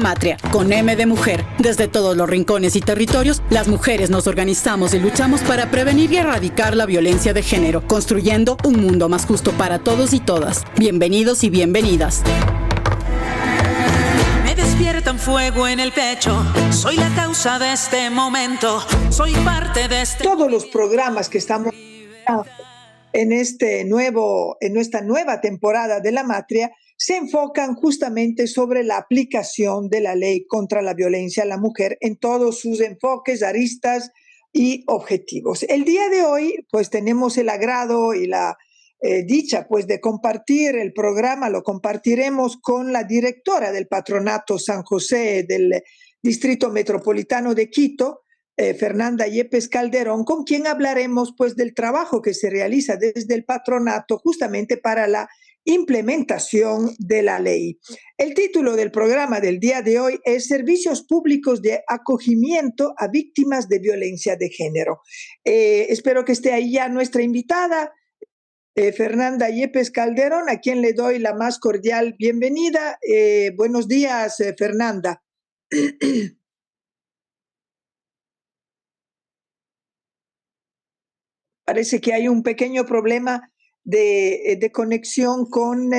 Matria, con M de mujer. Desde todos los rincones y territorios, las mujeres nos organizamos y luchamos para prevenir y erradicar la violencia de género, construyendo un mundo más justo para todos y todas. Bienvenidos y bienvenidas. Me despiertan fuego en el pecho, soy la causa de este momento, soy parte de este... Todos los programas que estamos en esta nueva temporada de La Matria se enfocan justamente sobre la aplicación de la ley contra la violencia a la mujer en todos sus enfoques, aristas y objetivos. El día de hoy, pues tenemos el agrado y la dicha, pues, de compartir el programa. Lo compartiremos con la directora del Patronato San José del Distrito Metropolitano de Quito, Fernanda Yepes Calderón, con quien hablaremos, pues, del trabajo que se realiza desde el patronato justamente para la implementación de la ley. El título del programa del día de hoy es Servicios Públicos de Acogimiento a Víctimas de Violencia de Género. Espero que esté ahí ya nuestra invitada, Fernanda Yepes Calderón, a quien le doy la más cordial bienvenida. Buenos días, Fernanda. Parece que hay un pequeño problema de conexión con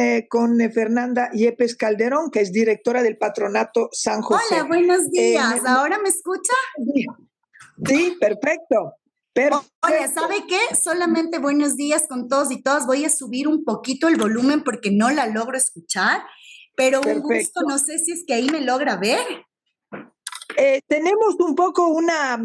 Fernanda Yepes Calderón, que es directora del Patronato San José. Hola, buenos días. ¿Ahora me escucha? Sí, perfecto. Oye, ¿sabe qué? Solamente buenos días con todos y todas. Voy a subir un poquito el volumen porque no la logro escuchar, pero un gusto, no sé si es que ahí me logra ver. Tenemos un poco una,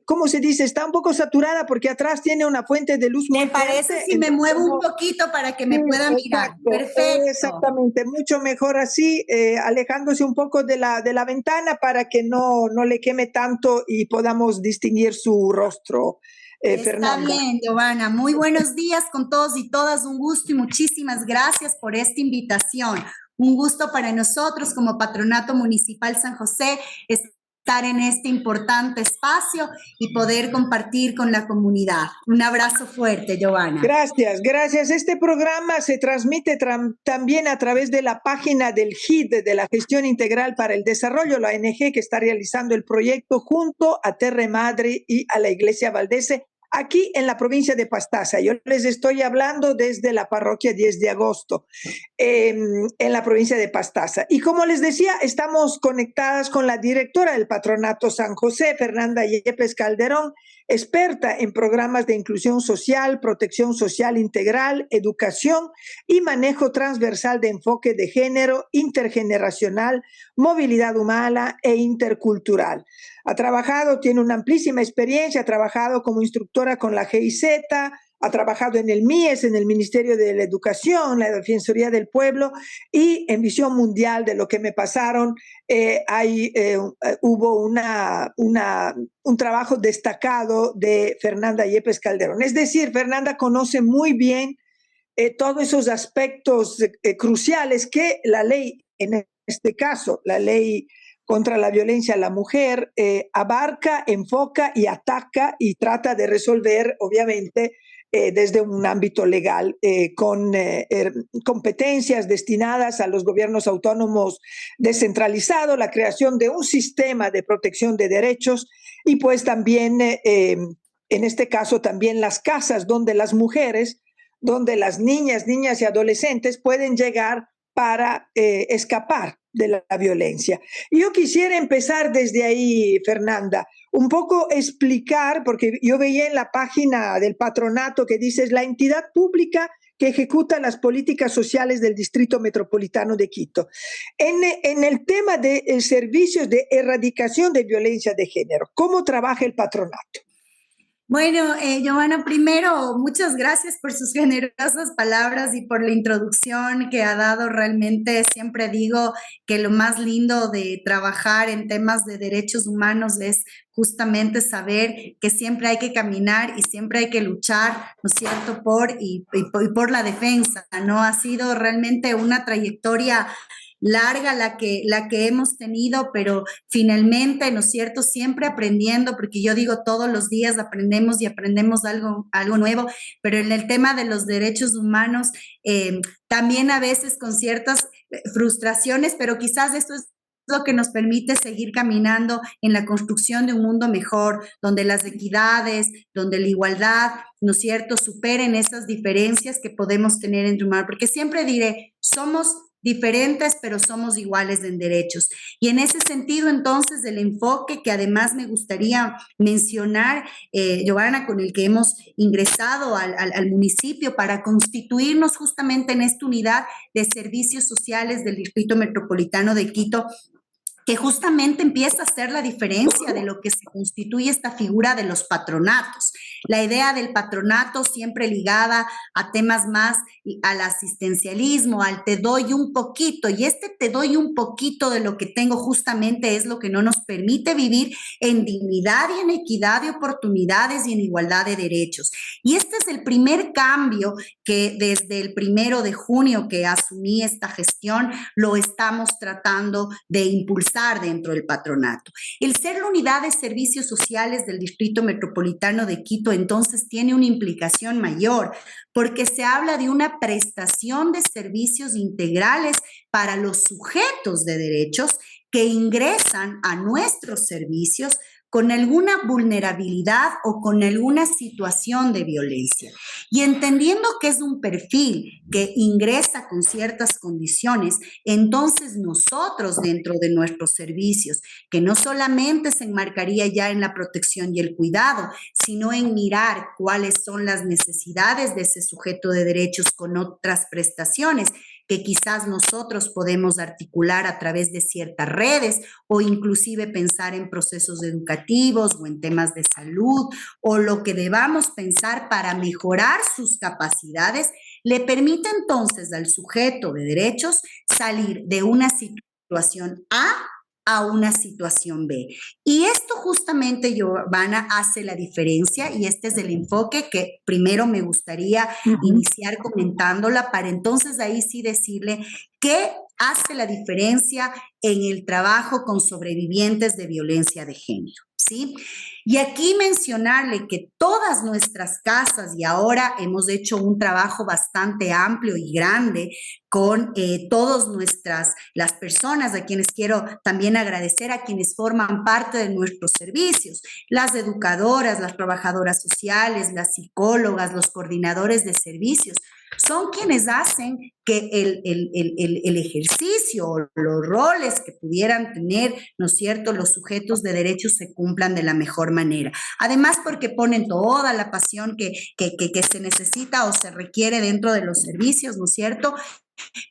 ¿cómo se dice? Está un poco saturada porque atrás tiene una fuente de luz muy fuerte. Me parece si me muevo un poquito para que me pueda mirar. Perfecto. Exactamente, mucho mejor así, alejándose un poco de la ventana para que no le queme tanto y podamos distinguir su rostro. Está bien, Giovanna. Muy buenos días con todos y todas. Un gusto y muchísimas gracias por esta invitación. Un gusto para nosotros como Patronato Municipal San José estar en este importante espacio y poder compartir con la comunidad. Un abrazo fuerte, Giovanna. Gracias, gracias. Este programa se transmite también a través de la página del GID, de la Gestión Integral para el Desarrollo, la ONG que está realizando el proyecto junto a Terre Madre y a la Iglesia Valdese, aquí en la provincia de Pastaza. Yo les estoy hablando desde la parroquia 10 de agosto, en la provincia de Pastaza. Y como les decía, estamos conectadas con la directora del Patronato San José, Fernanda Yepes Calderón, experta en programas de inclusión social, protección social integral, educación y manejo transversal de enfoque de género, intergeneracional, movilidad humana e intercultural. Ha trabajado, tiene una amplísima experiencia, ha trabajado como instructora con la GIZ, ha trabajado en el MIES, en el Ministerio de la Educación, la Defensoría del Pueblo, y en Visión Mundial, de lo que me pasaron, hubo un trabajo destacado de Fernanda Yepes Calderón. Es decir, Fernanda conoce muy bien todos esos aspectos cruciales que la ley, en este caso, la ley contra la violencia a la mujer, abarca, enfoca y ataca y trata de resolver, obviamente, desde un ámbito legal, con competencias destinadas a los gobiernos autónomos descentralizados, la creación de un sistema de protección de derechos y pues también, en este caso, también las casas donde las mujeres, donde las niñas y adolescentes pueden llegar para escapar de la violencia. Yo quisiera empezar desde ahí, Fernanda, un poco explicar, porque yo veía en la página del patronato que dices la entidad pública que ejecuta las políticas sociales del Distrito Metropolitano de Quito. En el tema de servicios de erradicación de violencia de género, ¿cómo trabaja el patronato? Bueno, Giovanna, primero, muchas gracias por sus generosas palabras y por la introducción que ha dado. Realmente siempre digo que lo más lindo de trabajar en temas de derechos humanos es justamente saber que siempre hay que caminar y siempre hay que luchar, ¿no es cierto?, por la defensa, ¿no? Ha sido realmente una trayectoria larga la que hemos tenido, pero finalmente, ¿no es cierto?, siempre aprendiendo, porque yo digo todos los días aprendemos y aprendemos algo nuevo, pero en el tema de los derechos humanos, también a veces con ciertas frustraciones, pero quizás esto es lo que nos permite seguir caminando en la construcción de un mundo mejor, donde las equidades, donde la igualdad, ¿no es cierto?, superen esas diferencias que podemos tener entre humanos, porque siempre diré, somos diferentes, pero somos iguales en derechos. Y en ese sentido, entonces, el enfoque que además me gustaría mencionar, Giovanna, con el que hemos ingresado al municipio para constituirnos justamente en esta unidad de servicios sociales del Distrito Metropolitano de Quito, que justamente empieza a ser la diferencia de lo que se constituye esta figura de los patronatos. La idea del patronato siempre ligada a temas más al asistencialismo, al te doy un poquito, y este te doy un poquito de lo que tengo justamente es lo que no nos permite vivir en dignidad y en equidad de oportunidades y en igualdad de derechos. Y este es el primer cambio que desde el 1 de junio que asumí esta gestión lo estamos tratando de impulsar dentro del patronato. El ser la unidad de servicios sociales del Distrito Metropolitano de Quito entonces tiene una implicación mayor porque se habla de una prestación de servicios integrales para los sujetos de derechos que ingresan a nuestros servicios con alguna vulnerabilidad o con alguna situación de violencia. Y entendiendo que es un perfil que ingresa con ciertas condiciones, entonces nosotros dentro de nuestros servicios, que no solamente se enmarcaría ya en la protección y el cuidado, sino en mirar cuáles son las necesidades de ese sujeto de derechos con otras prestaciones, que quizás nosotros podemos articular a través de ciertas redes o inclusive pensar en procesos educativos o en temas de salud o lo que debamos pensar para mejorar sus capacidades, le permite entonces al sujeto de derechos salir de una situación a una situación B. Y esto justamente, Giovanna, hace la diferencia y este es el enfoque que primero me gustaría iniciar comentándola para entonces ahí sí decirle qué hace la diferencia en el trabajo con sobrevivientes de violencia de género, ¿sí? Y aquí mencionarle que todas nuestras casas, y ahora hemos hecho un trabajo bastante amplio y grande con todas las personas a quienes quiero también agradecer, a quienes forman parte de nuestros servicios, las educadoras, las trabajadoras sociales, las psicólogas, los coordinadores de servicios, son quienes hacen que el ejercicio, los roles que pudieran tener, ¿no es cierto?, los sujetos de derechos se cumplan de la mejor manera. Además, porque ponen toda la pasión que se necesita o se requiere dentro de los servicios, ¿no es cierto?,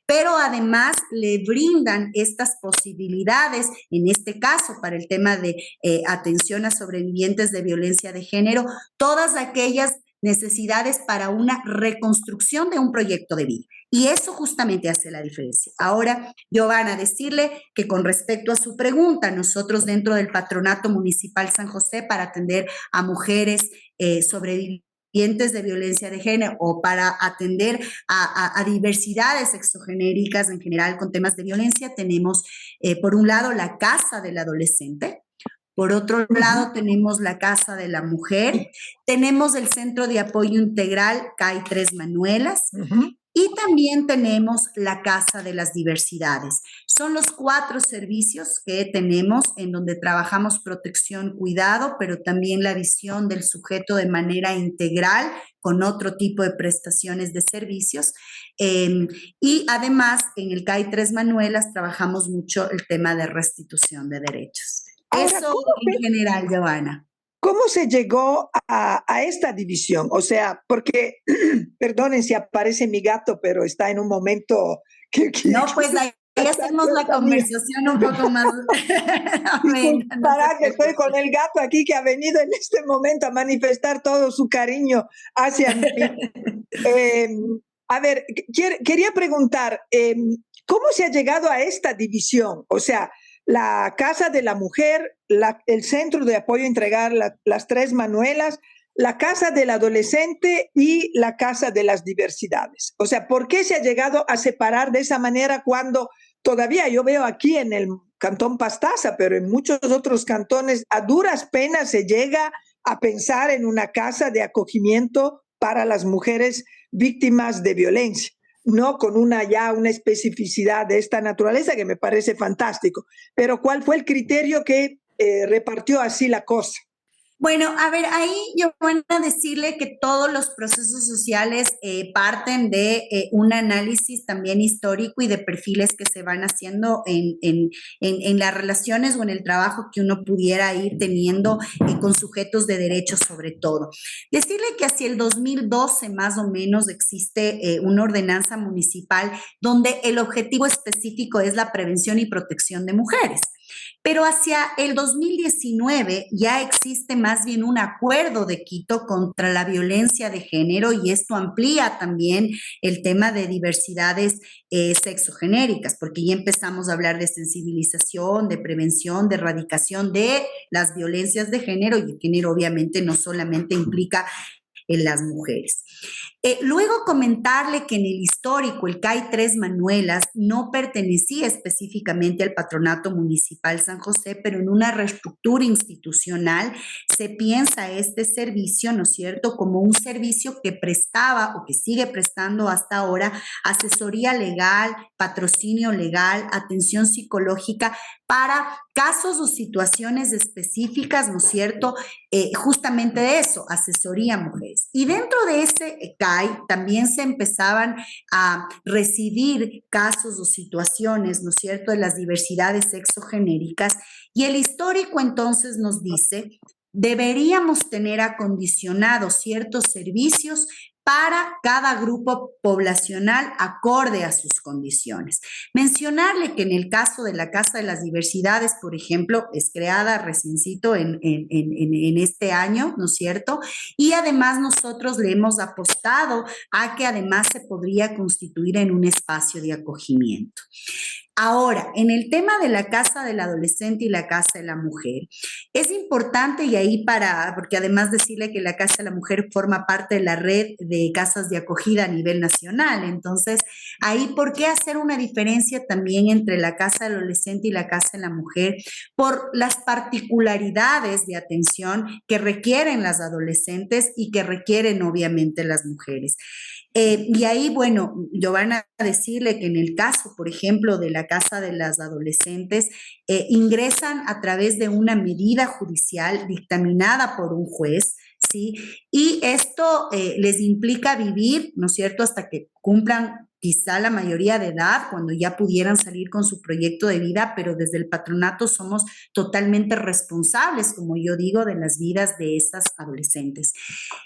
pero además le brindan estas posibilidades, en este caso para el tema de atención a sobrevivientes de violencia de género, todas aquellas necesidades para una reconstrucción de un proyecto de vida. Y eso justamente hace la diferencia. Ahora, Giovanna, decirle que con respecto a su pregunta, nosotros dentro del Patronato Municipal San José para atender a mujeres sobrevivientes de violencia de género o para atender a diversidades sexogenéricas en general con temas de violencia, tenemos por un lado la Casa del Adolescente. Por otro lado, tenemos la Casa de la Mujer, tenemos el Centro de Apoyo Integral CAI Tres Manuelas y también tenemos la Casa de las Diversidades. Son los 4 servicios que tenemos en donde trabajamos protección, cuidado, pero también la visión del sujeto de manera integral con otro tipo de prestaciones de servicios. Y además, en el CAI Tres Manuelas trabajamos mucho el tema de restitución de derechos. Ahora, eso en general, Giovanna. ¿Cómo se llegó a esta división? O sea, porque, perdonen si aparece mi gato, pero está en un momento que no, pues ahí hacemos la conversación un poco más. Para que estoy con el gato aquí que ha venido en este momento a manifestar todo su cariño hacia mí. A ver, quería preguntar, ¿cómo se ha llegado a esta división? O sea, la Casa de la Mujer, el Centro de Apoyo Integral, las Tres Manuelas, la Casa del Adolescente y la Casa de las Diversidades. O sea, ¿por qué se ha llegado a separar de esa manera cuando todavía yo veo aquí en el Cantón Pastaza, pero en muchos otros cantones a duras penas se llega a pensar en una casa de acogimiento para las mujeres víctimas de violencia? ¿no? Con una especificidad de esta naturaleza que me parece fantástico. Pero ¿cuál fue el criterio que repartió así la cosa? Bueno, a ver, ahí yo voy a decirle que todos los procesos sociales parten de un análisis también histórico y de perfiles que se van haciendo en las relaciones o en el trabajo que uno pudiera ir teniendo con sujetos de derechos sobre todo. Decirle que hacia el 2012 más o menos existe una ordenanza municipal donde el objetivo específico es la prevención y protección de mujeres. Pero hacia el 2019 ya existe más bien un acuerdo de Quito contra la violencia de género y esto amplía también el tema de diversidades sexogenéricas, porque ya empezamos a hablar de sensibilización, de prevención, de erradicación de las violencias de género, y el género obviamente no solamente implica en las mujeres. Luego comentarle que en el histórico el CAI Tres Manuelas no pertenecía específicamente al Patronato Municipal San José, pero en una reestructura institucional se piensa este servicio, ¿no es cierto?, como un servicio que prestaba o que sigue prestando hasta ahora asesoría legal, patrocinio legal, atención psicológica para casos o situaciones específicas, ¿no es cierto?, justamente de eso, asesoría a mujeres. Y dentro de ese CAI también se empezaban a recibir casos o situaciones, ¿no es cierto?, de las diversidades sexogenéricas, y el histórico entonces nos dice, deberíamos tener acondicionados ciertos servicios para cada grupo poblacional acorde a sus condiciones. Mencionarle que en el caso de la Casa de las Diversidades, por ejemplo, es creada reciencito en este año, ¿no es cierto? Y además nosotros le hemos apostado a que además se podría constituir en un espacio de acogimiento. Ahora, en el tema de la Casa del Adolescente y la Casa de la Mujer, es importante, y ahí porque además decirle que la Casa de la Mujer forma parte de la red de casas de acogida a nivel nacional, entonces ahí, ¿por qué hacer una diferencia también entre la Casa del Adolescente y la Casa de la Mujer? Por las particularidades de atención que requieren las adolescentes y que requieren obviamente las mujeres. Y ahí, bueno, Giovanna, decirle que en el caso, por ejemplo, de la Casa de las Adolescentes, ingresan a través de una medida judicial dictaminada por un juez, ¿sí? Y esto les implica vivir, ¿no es cierto?, hasta que cumplan quizá la mayoría de edad, cuando ya pudieran salir con su proyecto de vida, pero desde el patronato somos totalmente responsables, como yo digo, de las vidas de esas adolescentes.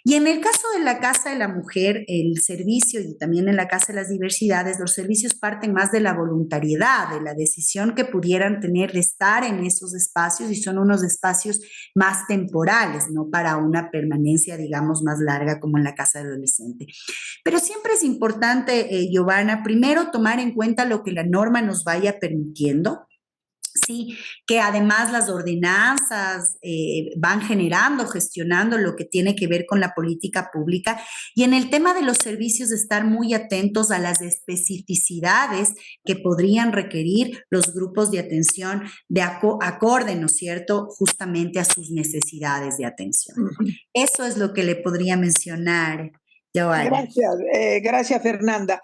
Y en el caso de la Casa de la Mujer, el servicio, y también en la Casa de las Diversidades, los servicios parten más de la voluntariedad, de la decisión que pudieran tener de estar en esos espacios, y son unos espacios más temporales, no para una permanencia, digamos, más larga como en la Casa del Adolescente. Pero siempre es importante, Giovanna, primero tomar en cuenta lo que la norma nos vaya permitiendo, sí, que además las ordenanzas van generando, gestionando lo que tiene que ver con la política pública, y en el tema de los servicios estar muy atentos a las especificidades que podrían requerir los grupos de atención de acorde, ¿no es cierto?, justamente a sus necesidades de atención. Eso es lo que le podría mencionar, Giovanna. Gracias, Fernanda.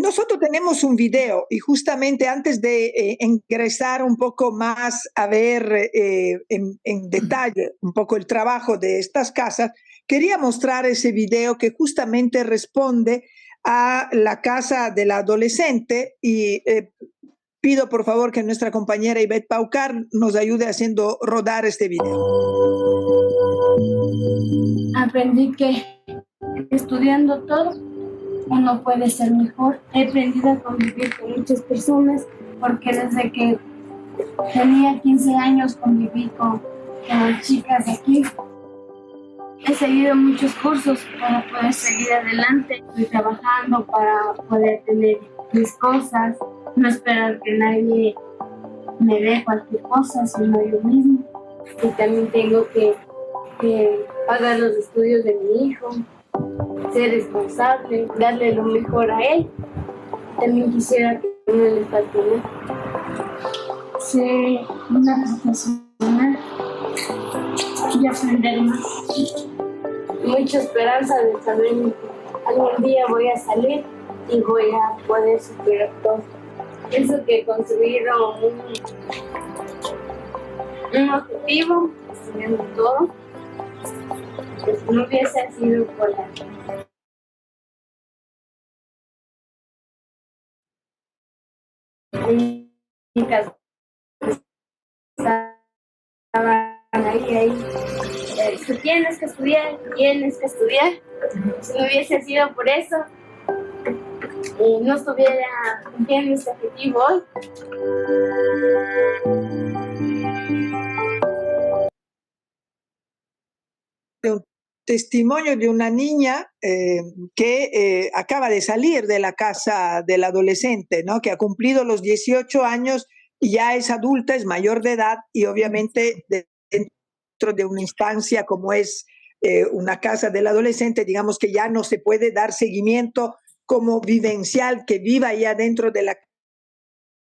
Nosotros tenemos un video y justamente antes de ingresar un poco más a ver en detalle un poco el trabajo de estas casas, quería mostrar ese video que justamente responde a la Casa del Adolescente y pido por favor que nuestra compañera Ivette Paucar nos ayude haciendo rodar este video. Aprendí que estudiando todo uno puede ser mejor. He aprendido a convivir con muchas personas porque desde que tenía 15 años conviví con chicas de aquí. He seguido muchos cursos para poder seguir adelante. Estoy trabajando para poder tener mis cosas, no esperar que nadie me dé cualquier cosa, sino yo mismo. Y también tengo que pagar los estudios de mi hijo, ser responsable, darle lo mejor a él. También quisiera que no le falte nada. Ser una profesional y aprender más. Mucha esperanza de saber que algún día voy a salir y voy a poder superar todo. Pienso que construyeron un objetivo, estudiando todo, pues no hubiese sido por la única estaban ahí, tú tienes que estudiar. Si no hubiese sido por eso, no estuviera cumpliendo este objetivo hoy. Un testimonio de una niña que acaba de salir de la casa del adolescente, ¿no? Que ha cumplido los 18 años y ya es adulta, es mayor de edad y obviamente dentro de una instancia como es una casa del adolescente, digamos que ya no se puede dar seguimiento como vivencial, que viva ya dentro de la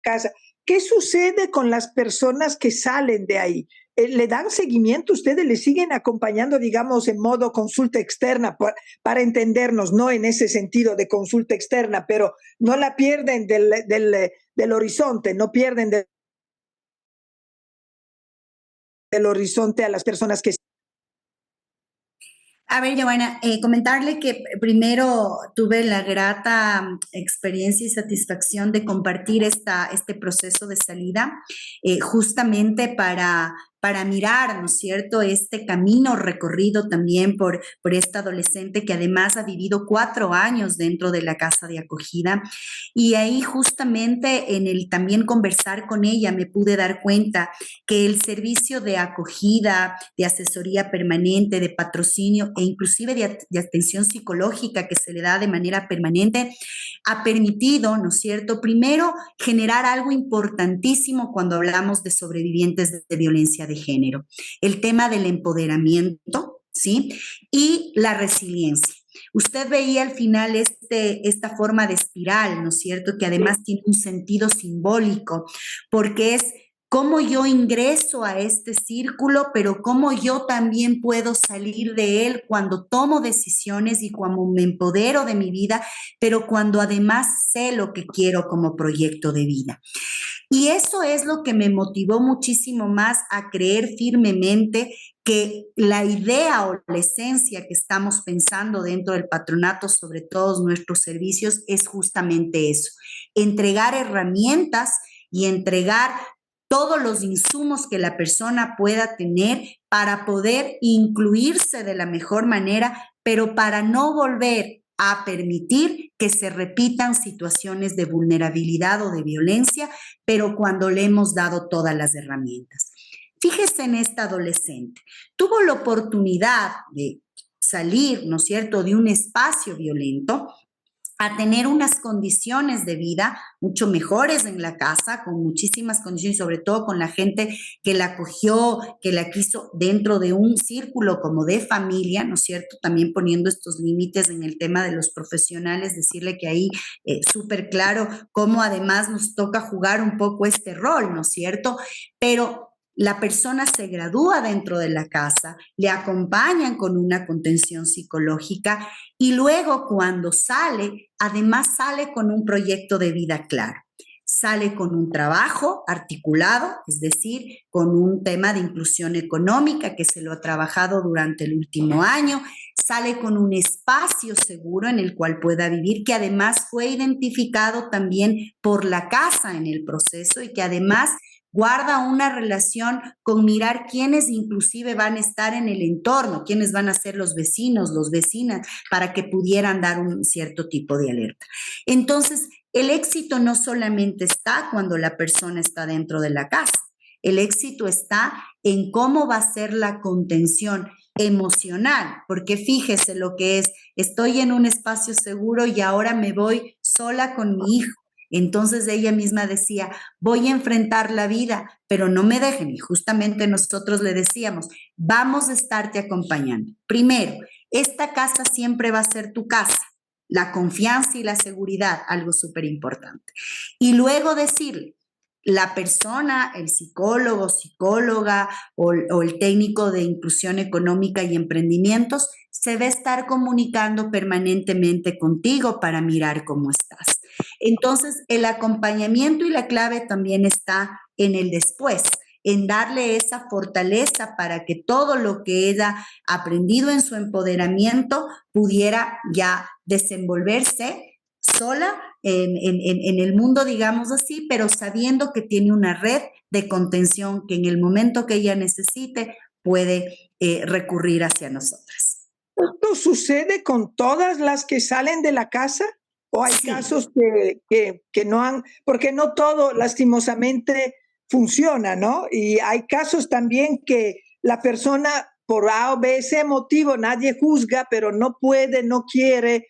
casa. ¿Qué sucede con las personas que salen de ahí? ¿Le dan seguimiento? ¿Ustedes le siguen acompañando, digamos, en modo consulta externa para entendernos, no en ese sentido de consulta externa, pero no la pierden del horizonte, no pierden del horizonte a las personas que... A ver, Joana, comentarle que primero tuve la grata experiencia y satisfacción de compartir este proceso de salida, justamente para mirar, ¿no es cierto?, este camino recorrido también por esta adolescente que además ha vivido 4 años dentro de la casa de acogida. Y ahí justamente en el también conversar con ella me pude dar cuenta que el servicio de acogida, de asesoría permanente, de patrocinio e inclusive de atención psicológica que se le da de manera permanente ha permitido, ¿no es cierto?, primero generar algo importantísimo cuando hablamos de sobrevivientes de violencia de género, el tema del empoderamiento, ¿sí? Y la resiliencia. Usted veía al final esta forma de espiral, ¿no es cierto?, que además tiene un sentido simbólico, porque es cómo yo ingreso a este círculo, pero cómo yo también puedo salir de él cuando tomo decisiones y cuando me empodero de mi vida, pero cuando además sé lo que quiero como proyecto de vida. Y eso es lo que me motivó muchísimo más a creer firmemente que la idea o la esencia que estamos pensando dentro del patronato sobre todos nuestros servicios es justamente eso, entregar herramientas y entregar todos los insumos que la persona pueda tener para poder incluirse de la mejor manera, pero para no volver a permitir que se repitan situaciones de vulnerabilidad o de violencia, pero cuando le hemos dado todas las herramientas. Fíjese en esta adolescente. Tuvo la oportunidad de salir, ¿no es cierto?, de un espacio violento a tener unas condiciones de vida mucho mejores en la casa, con muchísimas condiciones, sobre todo con la gente que la acogió, que la quiso dentro de un círculo como de familia, ¿no es cierto? También poniendo estos límites en el tema de los profesionales, decirle que ahí súper claro cómo además nos toca jugar un poco este rol, ¿no es cierto? Pero la persona se gradúa dentro de la casa, le acompañan con una contención psicológica y luego cuando sale, además sale con un proyecto de vida claro. Sale con un trabajo articulado, es decir, con un tema de inclusión económica que se lo ha trabajado durante el último año, sale con un espacio seguro en el cual pueda vivir, que además fue identificado también por la casa en el proceso y que además guarda una relación con mirar quiénes inclusive van a estar en el entorno, quiénes van a ser los vecinos, las vecinas, para que pudieran dar un cierto tipo de alerta. Entonces, el éxito no solamente está cuando la persona está dentro de la casa, el éxito está en cómo va a ser la contención emocional, porque fíjese lo que es, estoy en un espacio seguro y ahora me voy sola con mi hijo. Entonces ella misma decía, voy a enfrentar la vida, pero no me dejen. Y justamente nosotros le decíamos, vamos a estarte acompañando. Primero, esta casa siempre va a ser tu casa. La confianza y la seguridad, algo súper importante. Y luego decirle, la persona, el psicólogo, psicóloga o el técnico de inclusión económica y emprendimientos se va a estar comunicando permanentemente contigo para mirar cómo estás. Entonces, el acompañamiento y la clave también está en el después, en darle esa fortaleza para que todo lo que ella ha aprendido en su empoderamiento pudiera ya desenvolverse sola en el mundo, digamos así, pero sabiendo que tiene una red de contención que en el momento que ella necesite puede recurrir hacia nosotras. ¿Esto sucede con todas las que salen de la casa? ¿O hay casos que no han, porque no todo lastimosamente funciona, ¿no? Y hay casos también que la persona por A o B, ese motivo, nadie juzga, pero no puede, no quiere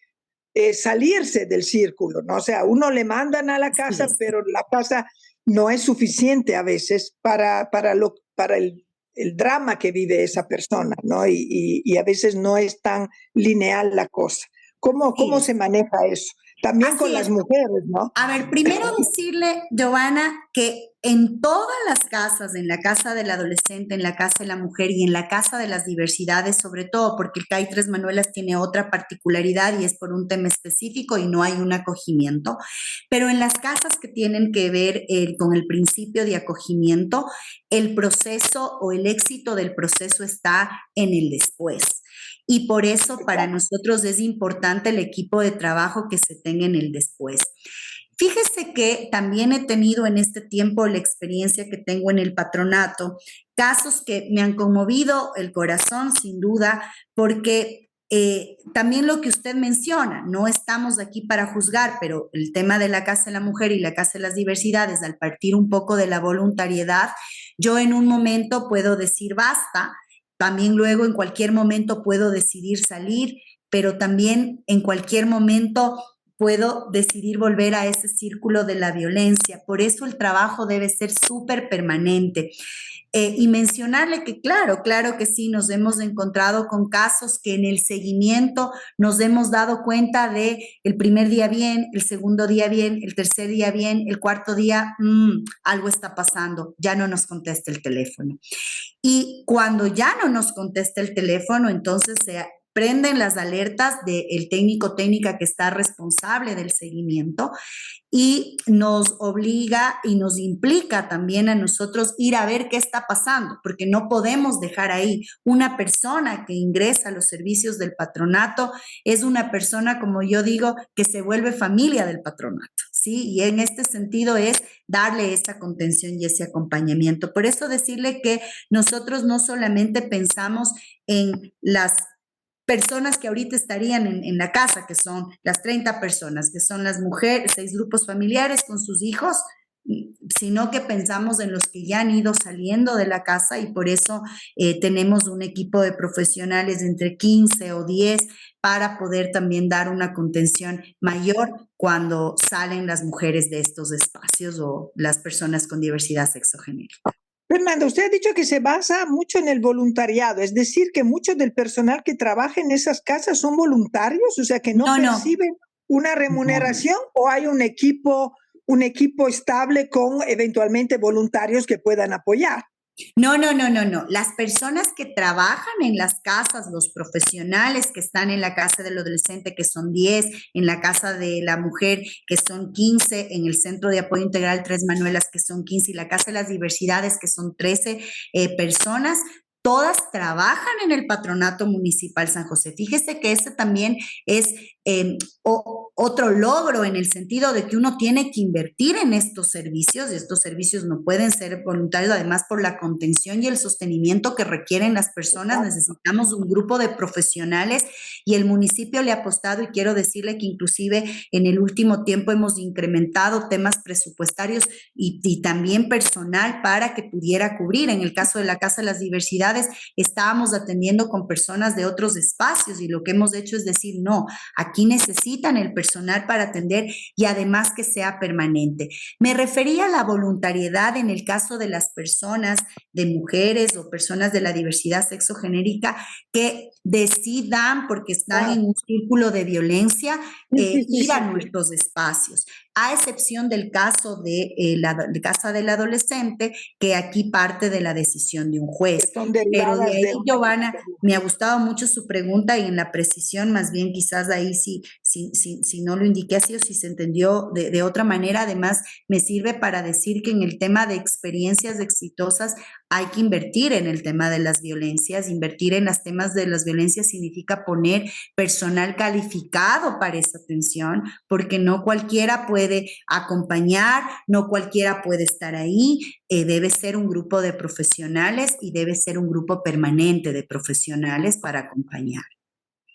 salirse del círculo, ¿no? O sea, uno le mandan a la casa, pero la casa no es suficiente a veces para el drama que vive esa persona, ¿no? Y a veces no es tan lineal la cosa. ¿Cómo se maneja eso? También así con las mujeres, ¿no? A ver, primero decirle, Giovanna, que en todas las casas, en la casa del adolescente, en la casa de la mujer y en la casa de las diversidades, sobre todo porque el CAI Tres Manuelas tiene otra particularidad y es por un tema específico y no hay un acogimiento, pero en las casas que tienen que ver con el principio de acogimiento, el proceso o el éxito del proceso está en el después. Y por eso para nosotros es importante el equipo de trabajo que se tenga en el después. Fíjese que también he tenido en este tiempo la experiencia que tengo en el patronato, casos que me han conmovido el corazón, sin duda, porque también lo que usted menciona, no estamos aquí para juzgar, pero el tema de la Casa de la Mujer y la Casa de las Diversidades, al partir un poco de la voluntariedad, yo en un momento puedo decir basta. También luego en cualquier momento puedo decidir salir, pero también en cualquier momento puedo decidir volver a ese círculo de la violencia. Por eso el trabajo debe ser súper permanente. Y mencionarle que claro que sí, nos hemos encontrado con casos que en el seguimiento nos hemos dado cuenta de el primer día bien, el segundo día bien, el tercer día bien, el cuarto día, algo está pasando, ya no nos contesta el teléfono. Y cuando ya no nos contesta el teléfono, entonces se prenden las alertas del técnico técnica que está responsable del seguimiento y nos obliga y nos implica también a nosotros ir a ver qué está pasando, porque no podemos dejar ahí. Una persona que ingresa a los servicios del patronato es una persona, como yo digo, que se vuelve familia del patronato, ¿sí? Y en este sentido es darle esa contención y ese acompañamiento. Por eso decirle que nosotros no solamente pensamos en las personas que ahorita estarían en la casa, que son las 30 personas, que son las mujeres, 6 grupos familiares con sus hijos, sino que pensamos en los que ya han ido saliendo de la casa y por eso tenemos un equipo de profesionales de entre 15 o 10 para poder también dar una contención mayor cuando salen las mujeres de estos espacios o las personas con diversidad sexogenérica. Fernanda, usted ha dicho que se basa mucho en el voluntariado, es decir, que mucho del personal que trabaja en esas casas son voluntarios, o sea, que no perciben una remuneración, o hay un equipo estable con eventualmente voluntarios que puedan apoyar. No. Las personas que trabajan en las casas, los profesionales que están en la casa del adolescente, que son 10, en la casa de la mujer, que son 15, en el Centro de Apoyo Integral Tres Manuelas, que son 15, y la casa de las diversidades, que son 13 personas, todas trabajan en el Patronato Municipal San José. Fíjese que ese también es otro logro en el sentido de que uno tiene que invertir en estos servicios y estos servicios no pueden ser voluntarios, además por la contención y el sostenimiento que requieren las personas. Necesitamos un grupo de profesionales y el municipio le ha apostado, y quiero decirle que inclusive en el último tiempo hemos incrementado temas presupuestarios y también personal para que pudiera cubrir. En el caso de la Casa de las Diversidades estábamos atendiendo con personas de otros espacios y lo que hemos hecho es decir, no, aquí necesitan el personal personal para atender y además que sea permanente. Me refería a la voluntariedad en el caso de las personas, de mujeres o personas de la diversidad sexogenérica que decidan, porque están en un círculo de violencia, ir a nuestros espacios, a excepción del caso de la casa del adolescente, que aquí parte de la decisión de un juez. Pero de ahí, Giovanna, me ha gustado mucho su pregunta y en la precisión, más bien quizás ahí si no lo indiqué así o si se entendió de otra manera, además me sirve para decir que en el tema de experiencias exitosas hay que invertir en el tema de las violencias. Invertir en los temas de las violencias significa poner personal calificado para esa atención, porque no cualquiera puede acompañar, no cualquiera puede estar ahí. Debe ser un grupo de profesionales y debe ser un grupo permanente de profesionales para acompañar.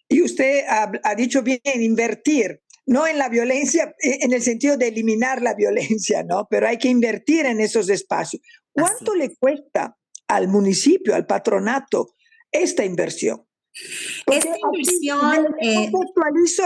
Y usted ha dicho bien, invertir, no en la violencia, en el sentido de eliminar la violencia, ¿no? Pero hay que invertir en esos espacios. ¿Cuánto le cuesta al municipio, al patronato, esta inversión? Porque esta inversión... contextualizo,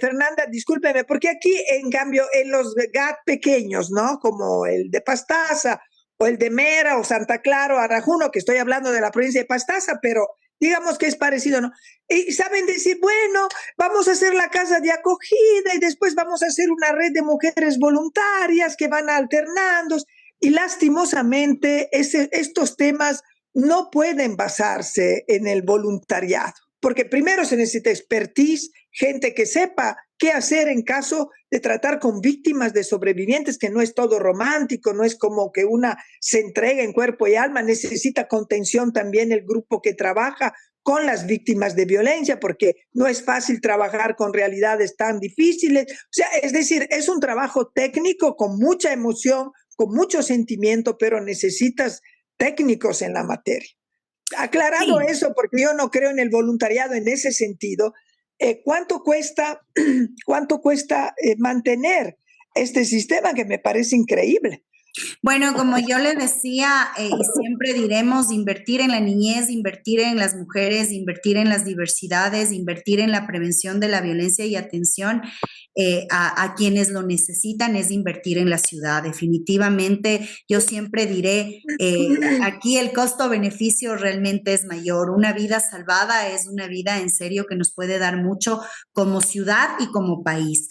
Fernanda, discúlpeme, porque aquí, en cambio, en los GAT pequeños, ¿no? Como el de Pastaza, o el de Mera, o Santa Clara, o Arajuno, que estoy hablando de la provincia de Pastaza, pero digamos que es parecido, ¿no? Y saben decir, bueno, vamos a hacer la casa de acogida y después vamos a hacer una red de mujeres voluntarias que van alternando. Y lastimosamente estos temas no pueden basarse en el voluntariado, porque primero se necesita expertise, gente que sepa qué hacer en caso de tratar con víctimas de sobrevivientes, que no es todo romántico, no es como que una se entrega en cuerpo y alma, necesita contención también el grupo que trabaja con las víctimas de violencia, porque no es fácil trabajar con realidades tan difíciles. O sea, es decir, es un trabajo técnico con mucha emoción, con mucho sentimiento, pero necesitas técnicos en la materia. Aclarado eso, porque yo no creo en el voluntariado en ese sentido, ¿cuánto cuesta mantener este sistema que me parece increíble? Bueno, como yo le decía, y siempre diremos, invertir en la niñez, invertir en las mujeres, invertir en las diversidades, invertir en la prevención de la violencia y atención a quienes lo necesitan es invertir en la ciudad. Definitivamente, yo siempre diré, aquí el costo-beneficio realmente es mayor. Una vida salvada es una vida en serio que nos puede dar mucho como ciudad y como país.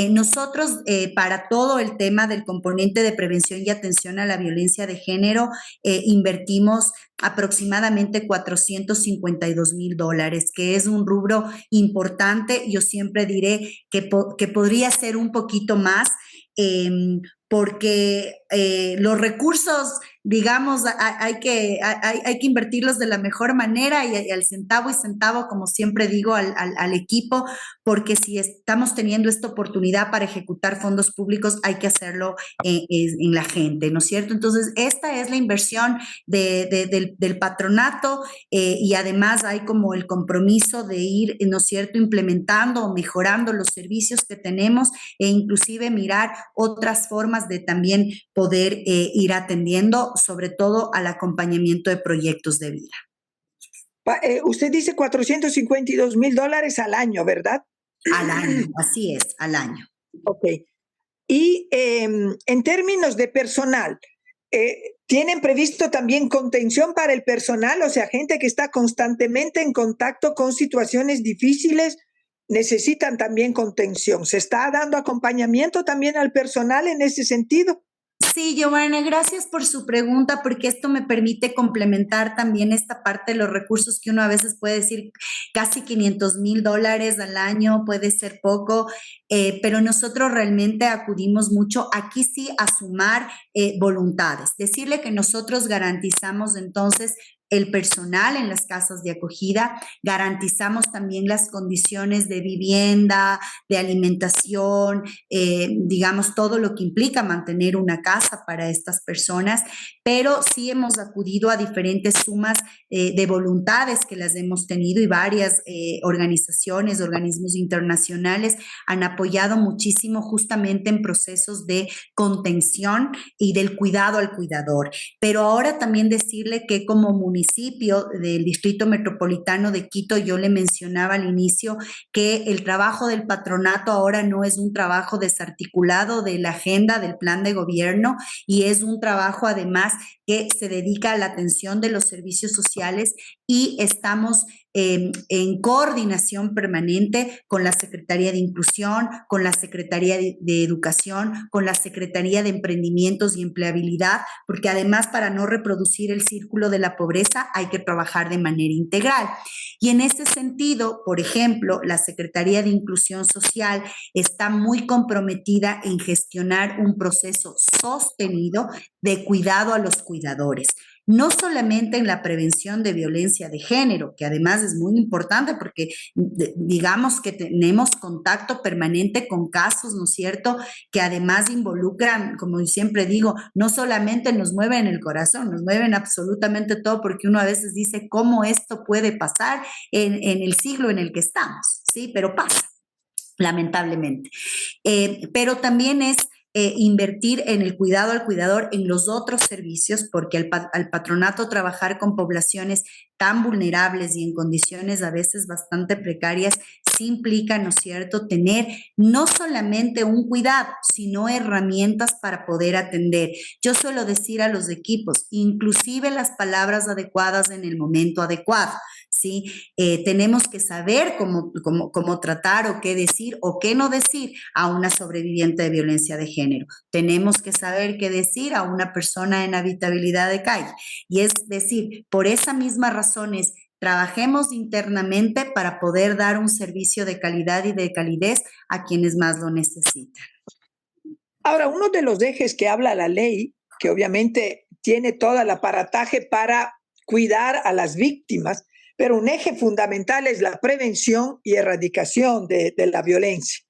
Nosotros, para todo el tema del componente de prevención y atención a la violencia de género, invertimos aproximadamente $452,000, que es un rubro importante. Yo siempre diré que podría ser un poquito más, porque los recursos, digamos, hay que invertirlos de la mejor manera y al centavo y centavo, como siempre digo al equipo, porque si estamos teniendo esta oportunidad para ejecutar fondos públicos, hay que hacerlo en la gente, ¿no es cierto? Entonces, esta es la inversión del patronato y además hay como el compromiso de ir, ¿no es cierto?, implementando o mejorando los servicios que tenemos e inclusive mirar otras formas de también poder ir atendiendo, sobre todo al acompañamiento de proyectos de vida. Usted dice $452,000 al año, ¿verdad? Al año, así es, al año. Ok. Y en términos de personal, ¿tienen previsto también contención para el personal? O sea, gente que está constantemente en contacto con situaciones difíciles, necesitan también contención. ¿Se está dando acompañamiento también al personal en ese sentido? Sí, Giovanna, gracias por su pregunta, porque esto me permite complementar también esta parte de los recursos que uno a veces puede decir casi $500,000 al año, puede ser poco, pero nosotros realmente acudimos mucho aquí sí a sumar voluntades. Decirle que nosotros garantizamos entonces el personal en las casas de acogida, garantizamos también las condiciones de vivienda, de alimentación, digamos, todo lo que implica mantener una casa para estas personas, pero sí hemos acudido a diferentes sumas de voluntades que las hemos tenido y varias organizaciones, organismos internacionales han apoyado muchísimo justamente en procesos de contención y del cuidado al cuidador. Pero ahora también decirle que como municipio municipio del Distrito Metropolitano de Quito, yo le mencionaba al inicio que el trabajo del patronato ahora no es un trabajo desarticulado de la agenda del plan de gobierno y es un trabajo además que se dedica a la atención de los servicios sociales y estamos en coordinación permanente con la Secretaría de Inclusión, con la Secretaría de Educación, con la Secretaría de Emprendimientos y Empleabilidad, porque además para no reproducir el círculo de la pobreza hay que trabajar de manera integral. Y en ese sentido, por ejemplo, la Secretaría de Inclusión Social está muy comprometida en gestionar un proceso sostenido de cuidado a los cuidadores. No solamente en la prevención de violencia de género, que además es muy importante porque digamos que tenemos contacto permanente con casos, ¿no es cierto?, que además involucran, como siempre digo, no solamente nos mueven el corazón, nos mueven absolutamente todo, porque uno a veces dice cómo esto puede pasar en el siglo en el que estamos, ¿sí? Pero pasa, lamentablemente. Pero también es invertir en el cuidado al cuidador en los otros servicios, porque al patronato trabajar con poblaciones tan vulnerables y en condiciones a veces bastante precarias, sí implica, ¿no es cierto?, tener no solamente un cuidado, sino herramientas para poder atender. Yo suelo decir a los equipos, inclusive las palabras adecuadas en el momento adecuado. ¿Sí? Tenemos que saber cómo tratar o qué decir o qué no decir a una sobreviviente de violencia de género. Tenemos que saber qué decir a una persona en habitabilidad de calle. Y es decir, por esa misma razón trabajemos internamente para poder dar un servicio de calidad y de calidez a quienes más lo necesitan. Ahora, uno de los ejes que habla la ley, que obviamente tiene todo el aparataje para cuidar a las víctimas, pero un eje fundamental es la prevención y erradicación de la violencia.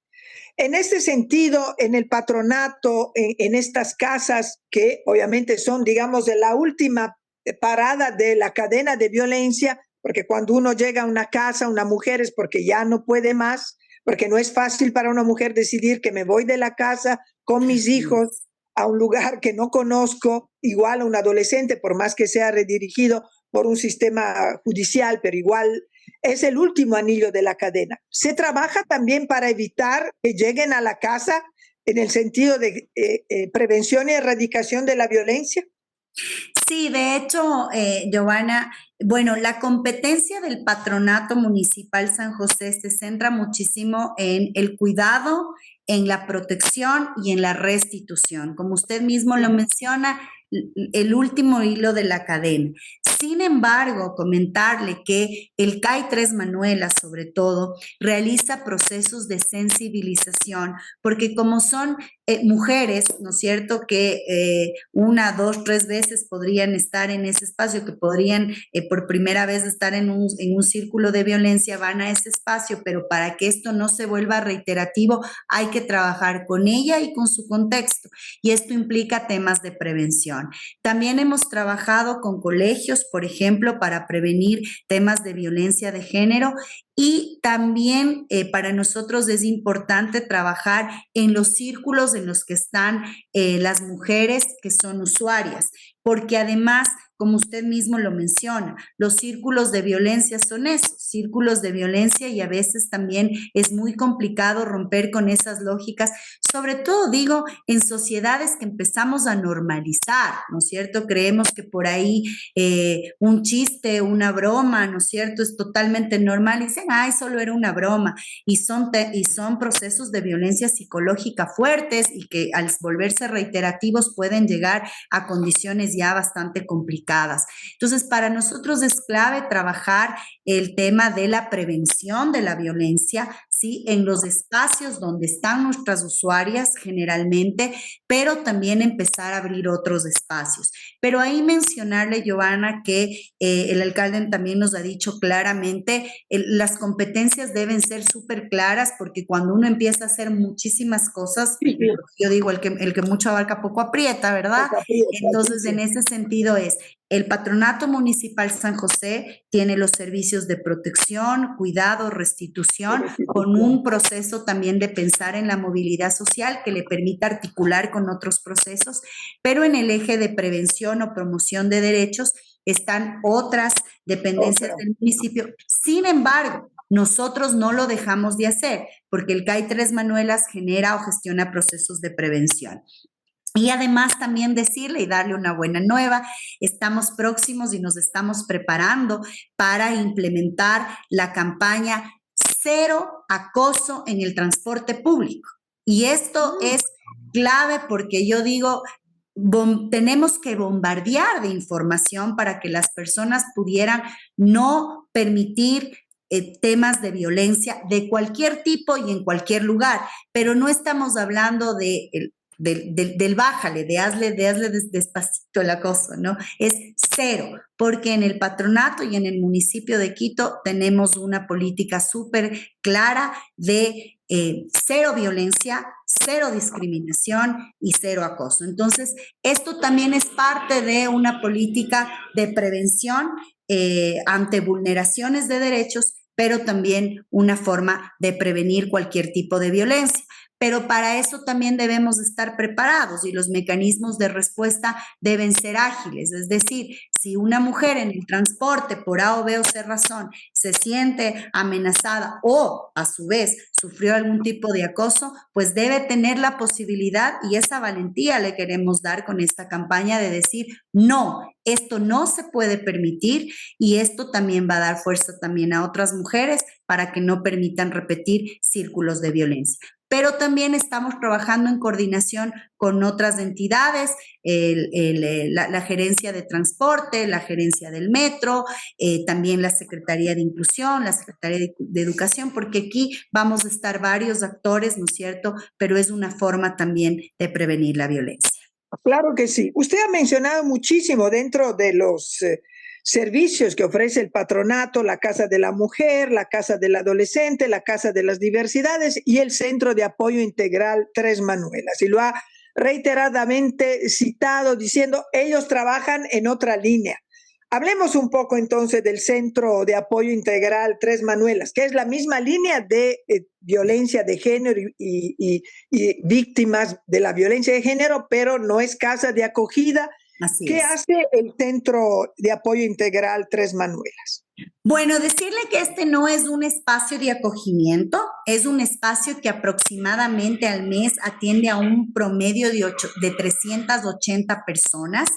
En este sentido, en el patronato, en estas casas que obviamente son, digamos, de la última parada de la cadena de violencia, porque cuando uno llega a una casa, una mujer es porque ya no puede más, porque no es fácil para una mujer decidir que me voy de la casa con mis hijos a un lugar que no conozco, igual a un adolescente, por más que sea redirigido por un sistema judicial, pero igual es el último anillo de la cadena. Se trabaja también para evitar que lleguen a la casa en el sentido de prevención y erradicación de la violencia. Sí, de hecho, Giovanna, bueno, la competencia del Patronato Municipal San José se centra muchísimo en el cuidado, en la protección y en la restitución. Como usted mismo lo menciona, el último hilo de la cadena. Sin embargo, comentarle que el CAI 3 Manuela, sobre todo, realiza procesos de sensibilización, porque como son mujeres, ¿no es cierto?, que 1, 2, 3 veces podrían estar en ese espacio, que podrían por primera vez estar en un círculo de violencia, van a ese espacio, pero para que esto no se vuelva reiterativo, hay que trabajar con ella y con su contexto, y esto implica temas de prevención. También hemos trabajado con colegios, por ejemplo, para prevenir temas de violencia de género, y también para nosotros es importante trabajar en los círculos en los que están las mujeres que son usuarias, porque además, como usted mismo lo menciona, los círculos de violencia son esos, círculos de violencia, y a veces también es muy complicado romper con esas lógicas, sobre todo digo en sociedades que empezamos a normalizar, ¿no es cierto? Creemos que por ahí un chiste, una broma, ¿no es cierto?, es totalmente normal, y dicen, ay, solo era una broma, y son procesos de violencia psicológica fuertes y que al volverse reiterativos pueden llegar a condiciones ya bastante complicadas. Entonces, para nosotros es clave trabajar el tema de la prevención de la violencia, ¿sí?, en los espacios donde están nuestras usuarias generalmente, pero también empezar a abrir otros espacios. Pero ahí mencionarle, Giovanna, que el alcalde también nos ha dicho claramente, las competencias deben ser súper claras, porque cuando uno empieza a hacer muchísimas cosas, yo digo, el que mucho abarca poco aprieta, ¿verdad? Entonces, en ese sentido el Patronato Municipal San José tiene los servicios de protección, cuidado, restitución, con un proceso también de pensar en la movilidad social que le permita articular con otros procesos, pero en el eje de prevención o promoción de derechos están otras dependencias del municipio. Sin embargo, nosotros no lo dejamos de hacer porque el CAI Tres Manuelas genera o gestiona procesos de prevención. Y además también decirle y darle una buena nueva, estamos próximos y nos estamos preparando para implementar la campaña Cero Acoso en el Transporte Público. Y esto es clave porque yo digo, tenemos que bombardear de información para que las personas pudieran no permitir temas de violencia de cualquier tipo y en cualquier lugar, pero no estamos hablando del bájale, de hazle despacito el acoso, ¿no? Es cero, porque en el patronato y en el municipio de Quito tenemos una política súper clara de cero violencia, cero discriminación y cero acoso. Entonces, esto también es parte de una política de prevención ante vulneraciones de derechos, pero también una forma de prevenir cualquier tipo de violencia. Pero para eso también debemos estar preparados y los mecanismos de respuesta deben ser ágiles. Es decir, si una mujer en el transporte por A o B o C razón se siente amenazada o a su vez sufrió algún tipo de acoso, pues debe tener la posibilidad y esa valentía le queremos dar con esta campaña de decir, no, esto no se puede permitir y esto también va a dar fuerza también a otras mujeres para que no permitan repetir círculos de violencia. Pero también estamos trabajando en coordinación con otras entidades, la Gerencia de Transporte, la Gerencia del Metro, también la Secretaría de Inclusión, la Secretaría de Educación, porque aquí vamos a estar varios actores, ¿no es cierto? Pero es una forma también de prevenir la violencia. Claro que sí. Usted ha mencionado muchísimo dentro de los servicios que ofrece el patronato, la Casa de la Mujer, la Casa del Adolescente, la Casa de las Diversidades y el Centro de Apoyo Integral Tres Manuelas. Y lo ha reiteradamente citado diciendo, ellos trabajan en otra línea. Hablemos un poco entonces del Centro de Apoyo Integral Tres Manuelas, que es la misma línea de violencia de género y víctimas de la violencia de género, pero no es casa de acogida. ¿Qué hace el Centro de Apoyo Integral Tres Manuelas? Bueno, decirle que este no es un espacio de acogimiento, es un espacio que aproximadamente al mes atiende a un promedio de 380 personas.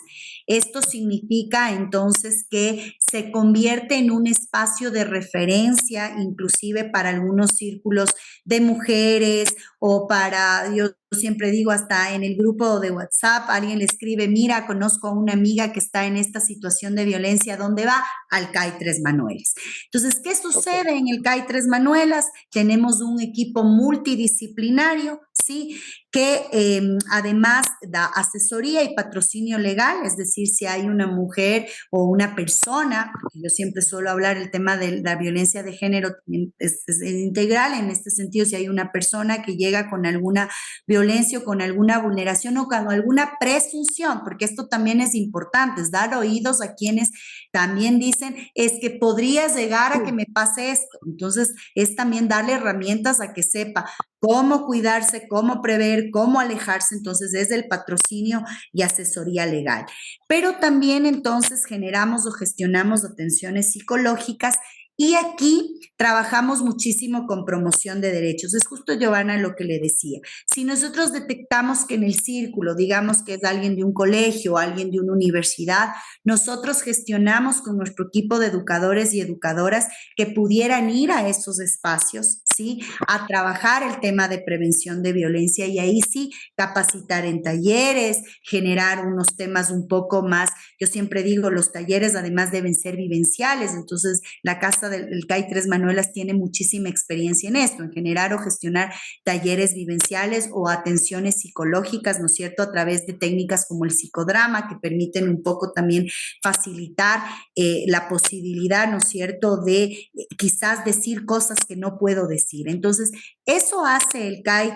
Esto significa entonces que se convierte en un espacio de referencia, inclusive para algunos círculos de mujeres o para, yo siempre digo, hasta en el grupo de WhatsApp, alguien le escribe, mira, conozco a una amiga que está en esta situación de violencia, ¿dónde va? Al CAI Tres Manuelas. Entonces, ¿qué sucede en el CAI Tres Manuelas? Tenemos un equipo multidisciplinario, ¿sí? Que además da asesoría y patrocinio legal, es decir, si hay una mujer o una persona, porque yo siempre suelo hablar el tema de la violencia de género, es integral en este sentido, si hay una persona que llega con alguna violencia o con alguna vulneración o con alguna presunción, porque esto también es importante, es dar oídos a quienes también dicen, es que podría llegar a que me pase esto. Entonces, es también darle herramientas a que sepa cómo cuidarse, cómo prever, cómo alejarse, entonces desde el patrocinio y asesoría legal. Pero también entonces generamos o gestionamos atenciones psicológicas y aquí trabajamos muchísimo con promoción de derechos. Es justo, Giovanna, lo que le decía. Si nosotros detectamos que en el círculo, digamos que es alguien de un colegio o alguien de una universidad, nosotros gestionamos con nuestro equipo de educadores y educadoras que pudieran ir a esos espacios, ¿sí? A trabajar el tema de prevención de violencia y ahí sí capacitar en talleres, generar unos temas un poco más. Yo siempre digo, los talleres además deben ser vivenciales, entonces la Casa del CAI Tres Manuelas tiene muchísima experiencia en esto, en generar o gestionar talleres vivenciales o atenciones psicológicas, ¿no es cierto?, a través de técnicas como el psicodrama, que permiten un poco también facilitar la posibilidad, ¿no es cierto?, de quizás decir cosas que no puedo decir. decir. Entonces, eso hace el CAI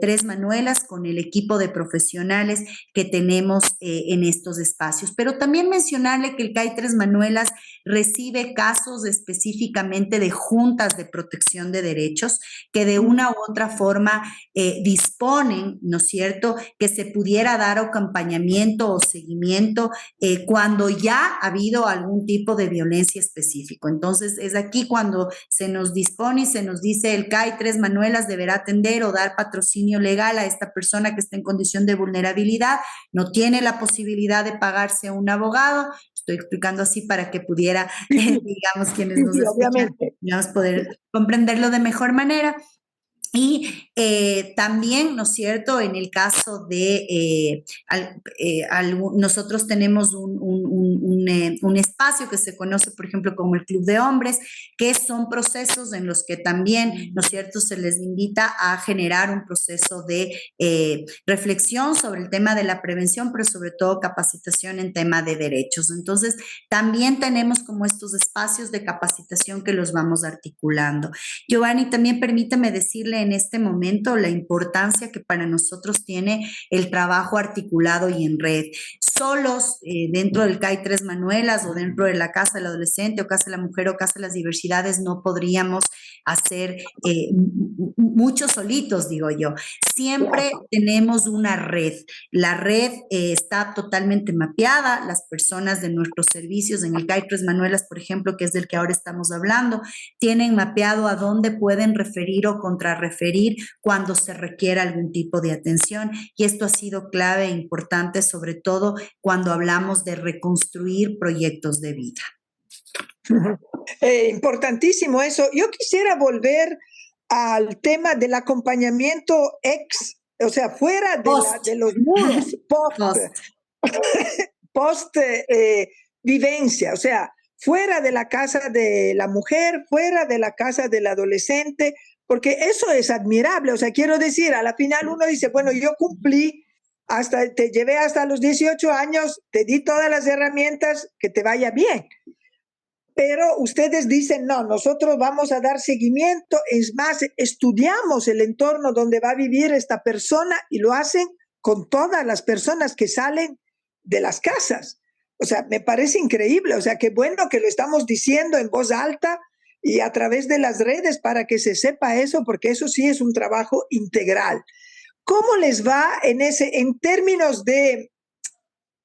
Tres Manuelas con el equipo de profesionales que tenemos en estos espacios. Pero también mencionarle que el CAI Tres Manuelas recibe casos específicamente de juntas de protección de derechos que de una u otra forma disponen, ¿no es cierto?, que se pudiera dar acompañamiento o seguimiento cuando ya ha habido algún tipo de violencia específico. Entonces, es aquí cuando se nos dispone y se nos dice el CAI Tres Manuelas deberá atender o dar patrocinio legal a esta persona que está en condición de vulnerabilidad, no tiene la posibilidad de pagarse un abogado. Estoy explicando así para que pudiera, digamos, quienes nos escuchan, digamos, poder comprenderlo de mejor manera. Y también, ¿no es cierto?, en el caso de, nosotros tenemos un espacio que se conoce, por ejemplo, como el Club de Hombres, que son procesos en los que también, ¿no es cierto?, se les invita a generar un proceso de reflexión sobre el tema de la prevención, pero sobre todo capacitación en tema de derechos. Entonces, también tenemos como estos espacios de capacitación que los vamos articulando. Giovanni, también permítame decirle en este momento la importancia que para nosotros tiene el trabajo articulado y en red. Solos, dentro del CAI Tres Manuelas o dentro de la Casa del Adolescente o Casa de la Mujer o Casa de las Diversidades, no podríamos hacer mucho solitos, digo yo. Siempre tenemos una red. La red está totalmente mapeada. Las personas de nuestros servicios en el CAI Tres Manuelas, por ejemplo, que es del que ahora estamos hablando, tienen mapeado a dónde pueden referir o contrarreferir cuando se requiera algún tipo de atención. Y esto ha sido clave e importante, sobre todo cuando hablamos de reconstruir proyectos de vida. Importantísimo eso. Yo quisiera volver al tema del acompañamiento o sea, fuera de los muros, post vivencia, o sea, fuera de la casa de la mujer, fuera de la casa del adolescente, porque eso es admirable. O sea, quiero decir, a la final uno dice, bueno, yo cumplí, te llevé hasta los 18 años, te di todas las herramientas, que te vaya bien. Pero ustedes dicen, no, nosotros vamos a dar seguimiento, es más, estudiamos el entorno donde va a vivir esta persona y lo hacen con todas las personas que salen de las casas. O sea, me parece increíble. O sea, qué bueno que lo estamos diciendo en voz alta y a través de las redes para que se sepa eso, porque eso sí es un trabajo integral. ¿Cómo les va en términos de,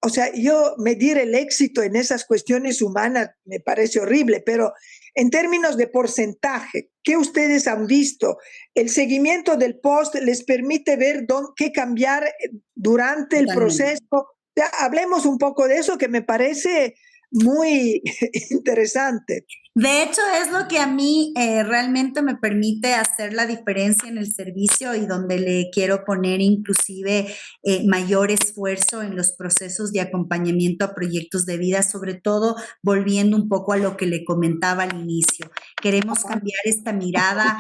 o sea, yo medir el éxito en esas cuestiones humanas me parece horrible, pero en términos de porcentaje, ¿qué ustedes han visto? ¿El seguimiento del post les permite ver qué cambiar durante el proceso? Ya, hablemos un poco de eso, que me parece muy interesante. De hecho, es lo que a mí realmente me permite hacer la diferencia en el servicio y donde le quiero poner inclusive mayor esfuerzo en los procesos de acompañamiento a proyectos de vida, sobre todo volviendo un poco a lo que le comentaba al inicio. Queremos cambiar esta mirada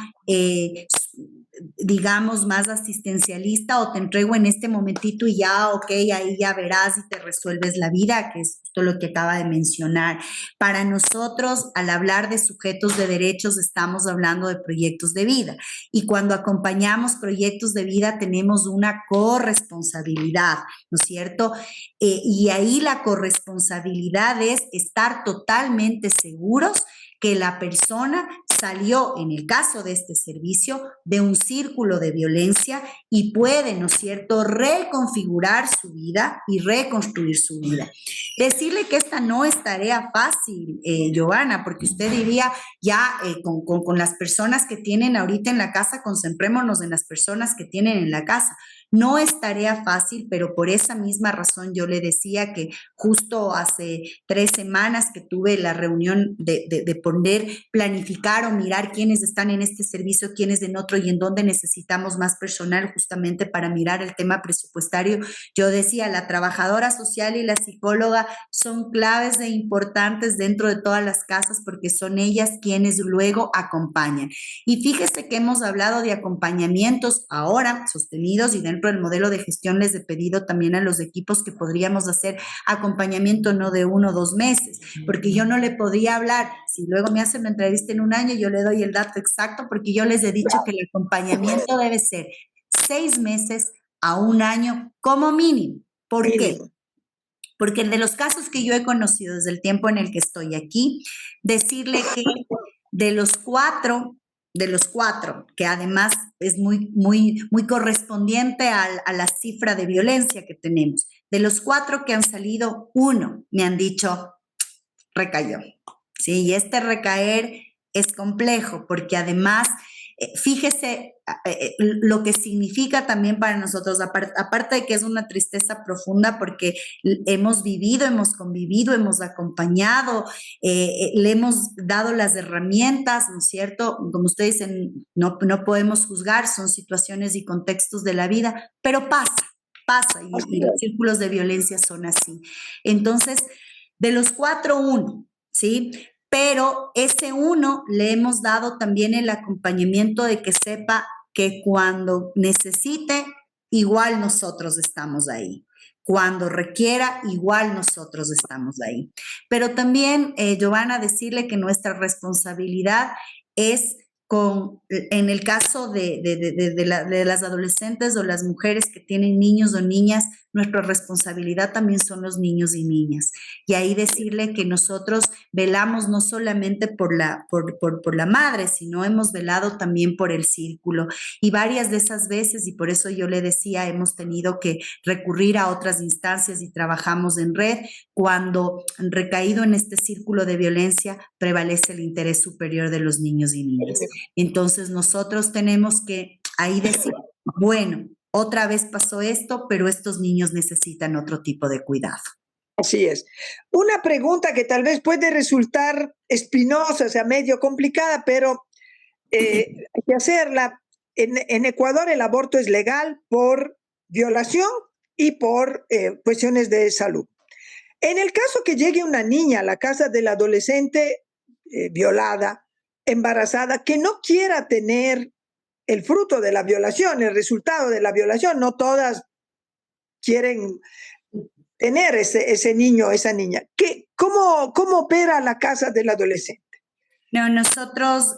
digamos, más asistencialista, o te entrego en este momentito y ya, ok, ahí ya verás y te resuelves la vida, que es justo lo que acaba de mencionar. Para nosotros, al hablar de sujetos de derechos, estamos hablando de proyectos de vida. Y cuando acompañamos proyectos de vida, tenemos una corresponsabilidad, ¿no es cierto? Y ahí la corresponsabilidad es estar totalmente seguros que la persona salió, en el caso de este servicio, de un círculo de violencia y puede, ¿no es cierto?, reconfigurar su vida y reconstruir su vida. Decirle que esta no es tarea fácil, Giovanna, porque usted diría, ya con las personas que tienen ahorita en la casa, concentrémonos en las personas que tienen en la casa. No es tarea fácil, pero por esa misma razón yo le decía que justo hace 3 semanas que tuve la reunión de poder planificar o mirar quiénes están en este servicio, quiénes en otro y en dónde necesitamos más personal justamente para mirar el tema presupuestario. Yo decía, la trabajadora social y la psicóloga son claves e importantes dentro de todas las casas porque son ellas quienes luego acompañan. Y fíjese que hemos hablado de acompañamientos ahora sostenidos y dentro dentro del modelo de gestión les he pedido también a los equipos que podríamos hacer acompañamiento no de 1 o 2 meses, porque yo no le podía hablar, si luego me hacen una entrevista en 1 año, yo le doy el dato exacto, porque yo les he dicho que el acompañamiento debe ser 6 meses a 1 año como mínimo. ¿Por qué? Porque de los casos que yo he conocido desde el tiempo en el que estoy aquí, decirle que de los cuatro, que además es muy correspondiente a la cifra de violencia que tenemos, de los 4 que han salido, 1 me han dicho recayó. Sí, y este recaer es complejo porque además, fíjese lo que significa también para nosotros, aparte de que es una tristeza profunda porque hemos vivido, hemos convivido, hemos acompañado, le hemos dado las herramientas, ¿no es cierto? Como ustedes dicen, no podemos juzgar, son situaciones y contextos de la vida, pero pasa y los círculos de violencia son así. Entonces, de los 4, 1, ¿sí? Pero ese 1 le hemos dado también el acompañamiento de que sepa que cuando necesite, igual nosotros estamos ahí. Cuando requiera, igual nosotros estamos ahí. Pero también, Giovanna, decirle que nuestra responsabilidad es en el caso de las adolescentes o las mujeres que tienen niños o niñas, nuestra responsabilidad también son los niños y niñas. Y ahí decirle que nosotros velamos no solamente por la madre, sino hemos velado también por el círculo. Y varias de esas veces, y por eso yo le decía, hemos tenido que recurrir a otras instancias y trabajamos en red, cuando han recaído en este círculo de violencia, prevalece el interés superior de los niños y niñas. Entonces nosotros tenemos que ahí decir, bueno, otra vez pasó esto, pero estos niños necesitan otro tipo de cuidado. Así es. Una pregunta que tal vez puede resultar espinosa, o sea, medio complicada, pero hay que hacerla. En Ecuador el aborto es legal por violación y por cuestiones de salud. En el caso que llegue una niña a la casa del adolescente violada, embarazada, que no quiera tener el fruto de la violación, el resultado de la violación, no todas quieren tener ese niño, esa niña. ¿Cómo opera la casa del adolescente? No, nosotros,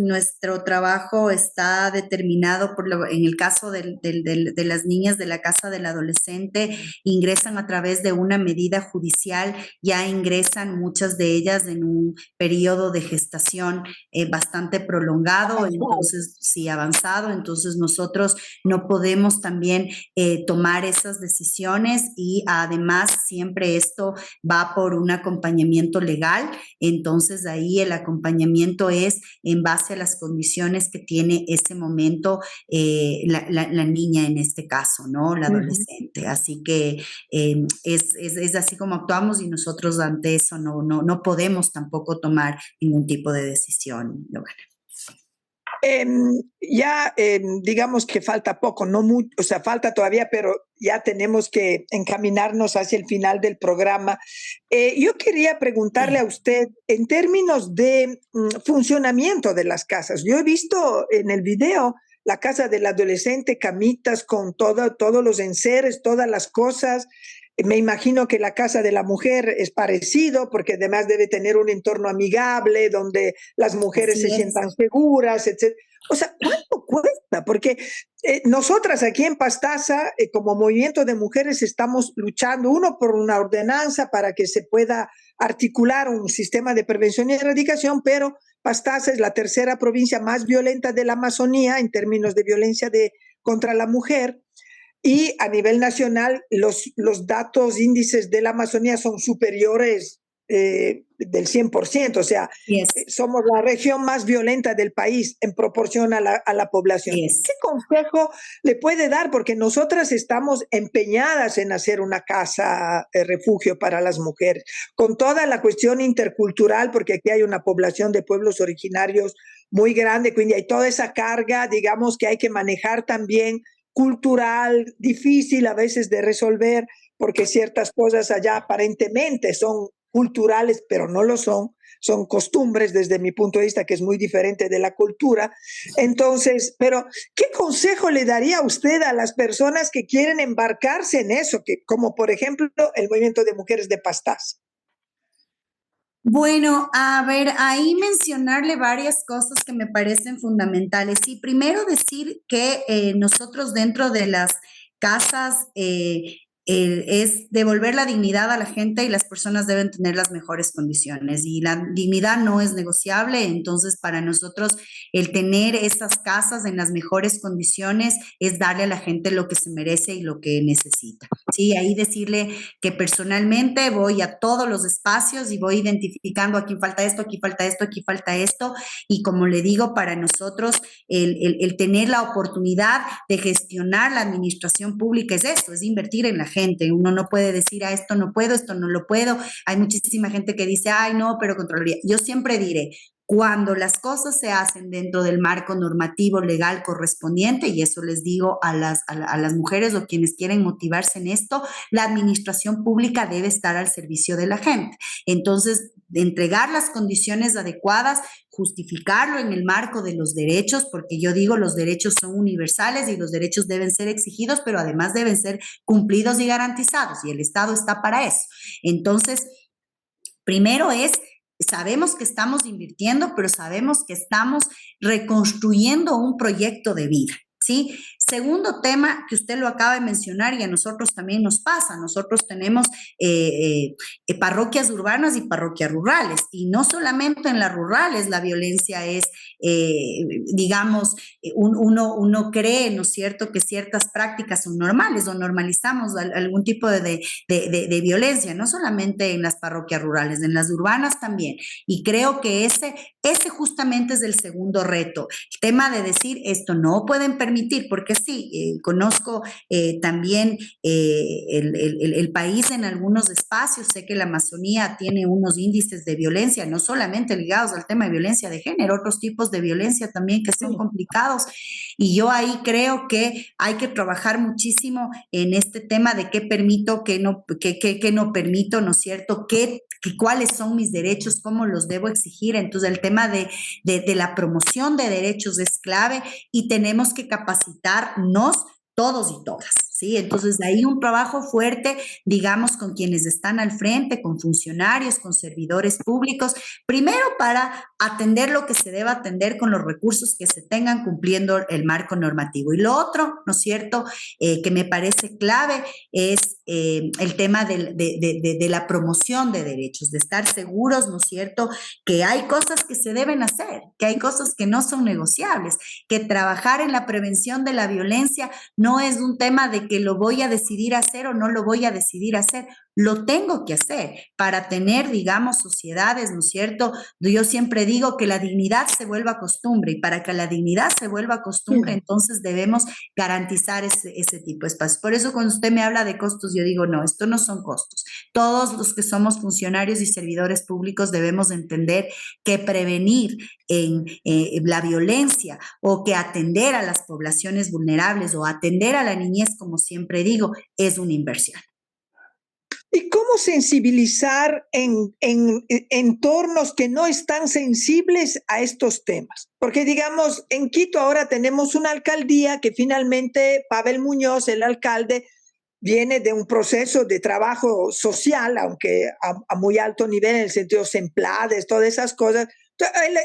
nuestro trabajo está determinado en el caso de las niñas de la casa del adolescente, ingresan a través de una medida judicial, ya ingresan muchas de ellas en un periodo de gestación bastante prolongado, entonces sí, avanzado, entonces nosotros no podemos también tomar esas decisiones y además siempre esto va por un acompañamiento legal. Entonces ahí el acompañamiento es en base a las condiciones que tiene ese momento la niña en este caso, ¿no? La adolescente. Así que es así como actuamos y nosotros ante eso no podemos tampoco tomar ningún tipo de decisión, Giovanna. Digamos que falta poco, no mucho, o sea, falta todavía, pero ya tenemos que encaminarnos hacia el final del programa. Yo quería preguntarle a usted, en términos de funcionamiento de las casas, yo he visto en el video la casa del adolescente, camitas con todos los enseres, todas las cosas. Me imagino que la casa de la mujer es parecido, porque además debe tener un entorno amigable, donde las mujeres se sientan seguras, etc. O sea, ¿cuánto cuesta? Porque nosotras aquí en Pastaza, como movimiento de mujeres, estamos luchando, uno, por una ordenanza para que se pueda articular un sistema de prevención y erradicación, pero Pastaza es la tercera provincia más violenta de la Amazonía en términos de violencia contra la mujer. Y a nivel nacional, los datos, índices de la Amazonía son superiores del 100%, o sea, somos la región más violenta del país en proporción a la población. ¿Qué consejo le puede dar? Porque nosotras estamos empeñadas en hacer una casa refugio para las mujeres, con toda la cuestión intercultural, porque aquí hay una población de pueblos originarios muy grande, hay toda esa carga, digamos, que hay que manejar también, cultural, difícil a veces de resolver, porque ciertas cosas allá aparentemente son culturales, pero no lo son costumbres desde mi punto de vista, que es muy diferente de la cultura. Entonces, pero ¿qué consejo le daría usted a las personas que quieren embarcarse en eso, que, como por ejemplo el movimiento de mujeres de Pastaza? Bueno, a ver, ahí mencionarle varias cosas que me parecen fundamentales. Y primero decir que nosotros dentro de las casas es devolver la dignidad a la gente y las personas deben tener las mejores condiciones. Y la dignidad no es negociable, entonces para nosotros el tener esas casas en las mejores condiciones es darle a la gente lo que se merece y lo que necesita. Sí, ahí decirle que personalmente voy a todos los espacios y voy identificando aquí falta esto, aquí falta esto, aquí falta esto. Y como le digo, para nosotros el tener la oportunidad de gestionar la administración pública es esto, es invertir en la gente. Uno no puede decir, esto no puedo, esto no lo puedo. Hay muchísima gente que dice, ay, no, pero Contraloría. Yo siempre diré, cuando las cosas se hacen dentro del marco normativo legal correspondiente, y eso les digo a las mujeres o quienes quieren motivarse en esto, la administración pública debe estar al servicio de la gente. Entonces, entregar las condiciones adecuadas, justificarlo en el marco de los derechos, porque yo digo los derechos son universales y los derechos deben ser exigidos, pero además deben ser cumplidos y garantizados, y el Estado está para eso. Entonces, primero sabemos que estamos invirtiendo, pero sabemos que estamos reconstruyendo un proyecto de vida, ¿sí? Segundo tema que usted lo acaba de mencionar y a nosotros también nos pasa, nosotros tenemos parroquias urbanas y parroquias rurales, y no solamente en las rurales la violencia es, digamos, uno cree, ¿no es cierto?, que ciertas prácticas son normales o normalizamos algún tipo de violencia, no solamente en las parroquias rurales, en las urbanas también, y creo que ese justamente es el segundo reto, el tema de decir esto no pueden permitir, porque sí, conozco también el país en algunos espacios, sé que la Amazonía tiene unos índices de violencia, no solamente ligados al tema de violencia de género, otros tipos de violencia también que son complicados, y yo ahí creo que hay que trabajar muchísimo en este tema de qué permito, qué no permito, ¿no es cierto?, cuáles son mis derechos, cómo los debo exigir. Entonces el tema de la promoción de derechos es clave y tenemos que capacitarnos todos y todas, ¿sí? Entonces, de ahí un trabajo fuerte, digamos, con quienes están al frente, con funcionarios, con servidores públicos, primero para atender lo que se deba atender con los recursos que se tengan cumpliendo el marco normativo. Y lo otro, ¿no es cierto?, que me parece clave es el tema de la promoción de derechos, de estar seguros, ¿no es cierto?, que hay cosas que se deben hacer, que hay cosas que no son negociables, que trabajar en la prevención de la violencia no es un tema de que lo voy a decidir hacer o no lo voy a decidir hacer, lo tengo que hacer para tener, digamos, sociedades, ¿no es cierto? Yo siempre digo que la dignidad se vuelva costumbre, y para que la dignidad se vuelva costumbre, entonces debemos garantizar ese tipo de espacios. Por eso cuando usted me habla de costos, yo digo, no, esto no son costos. Todos los que somos funcionarios y servidores públicos debemos entender que prevenir en la violencia o que atender a las poblaciones vulnerables o atender a la niñez, como siempre digo, es una inversión. ¿Y cómo sensibilizar en entornos que no están sensibles a estos temas? Porque, digamos, en Quito ahora tenemos una alcaldía que finalmente Pavel Muñoz, el alcalde, viene de un proceso de trabajo social, aunque a muy alto nivel, en el sentido SEMPLADES, todas esas cosas.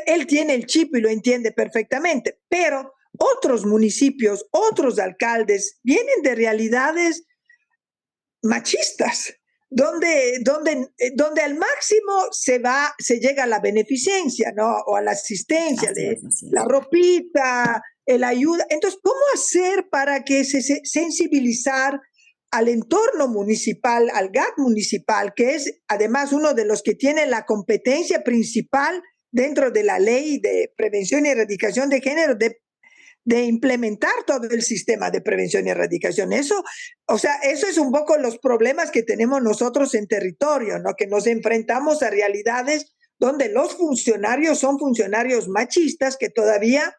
Él tiene el chip y lo entiende perfectamente, pero otros municipios, otros alcaldes vienen de realidades machistas, donde al máximo se llega a la beneficencia, ¿no?, o a la asistencia, la ropita, la ayuda. Entonces, ¿cómo hacer para que se sensibilizar al entorno municipal, al GAC municipal, que es además uno de los que tiene la competencia principal dentro de la ley de prevención y erradicación de género, de implementar todo el sistema de prevención y erradicación? Eso es un poco los problemas que tenemos nosotros en territorio, ¿no?, que nos enfrentamos a realidades donde los funcionarios son funcionarios machistas que todavía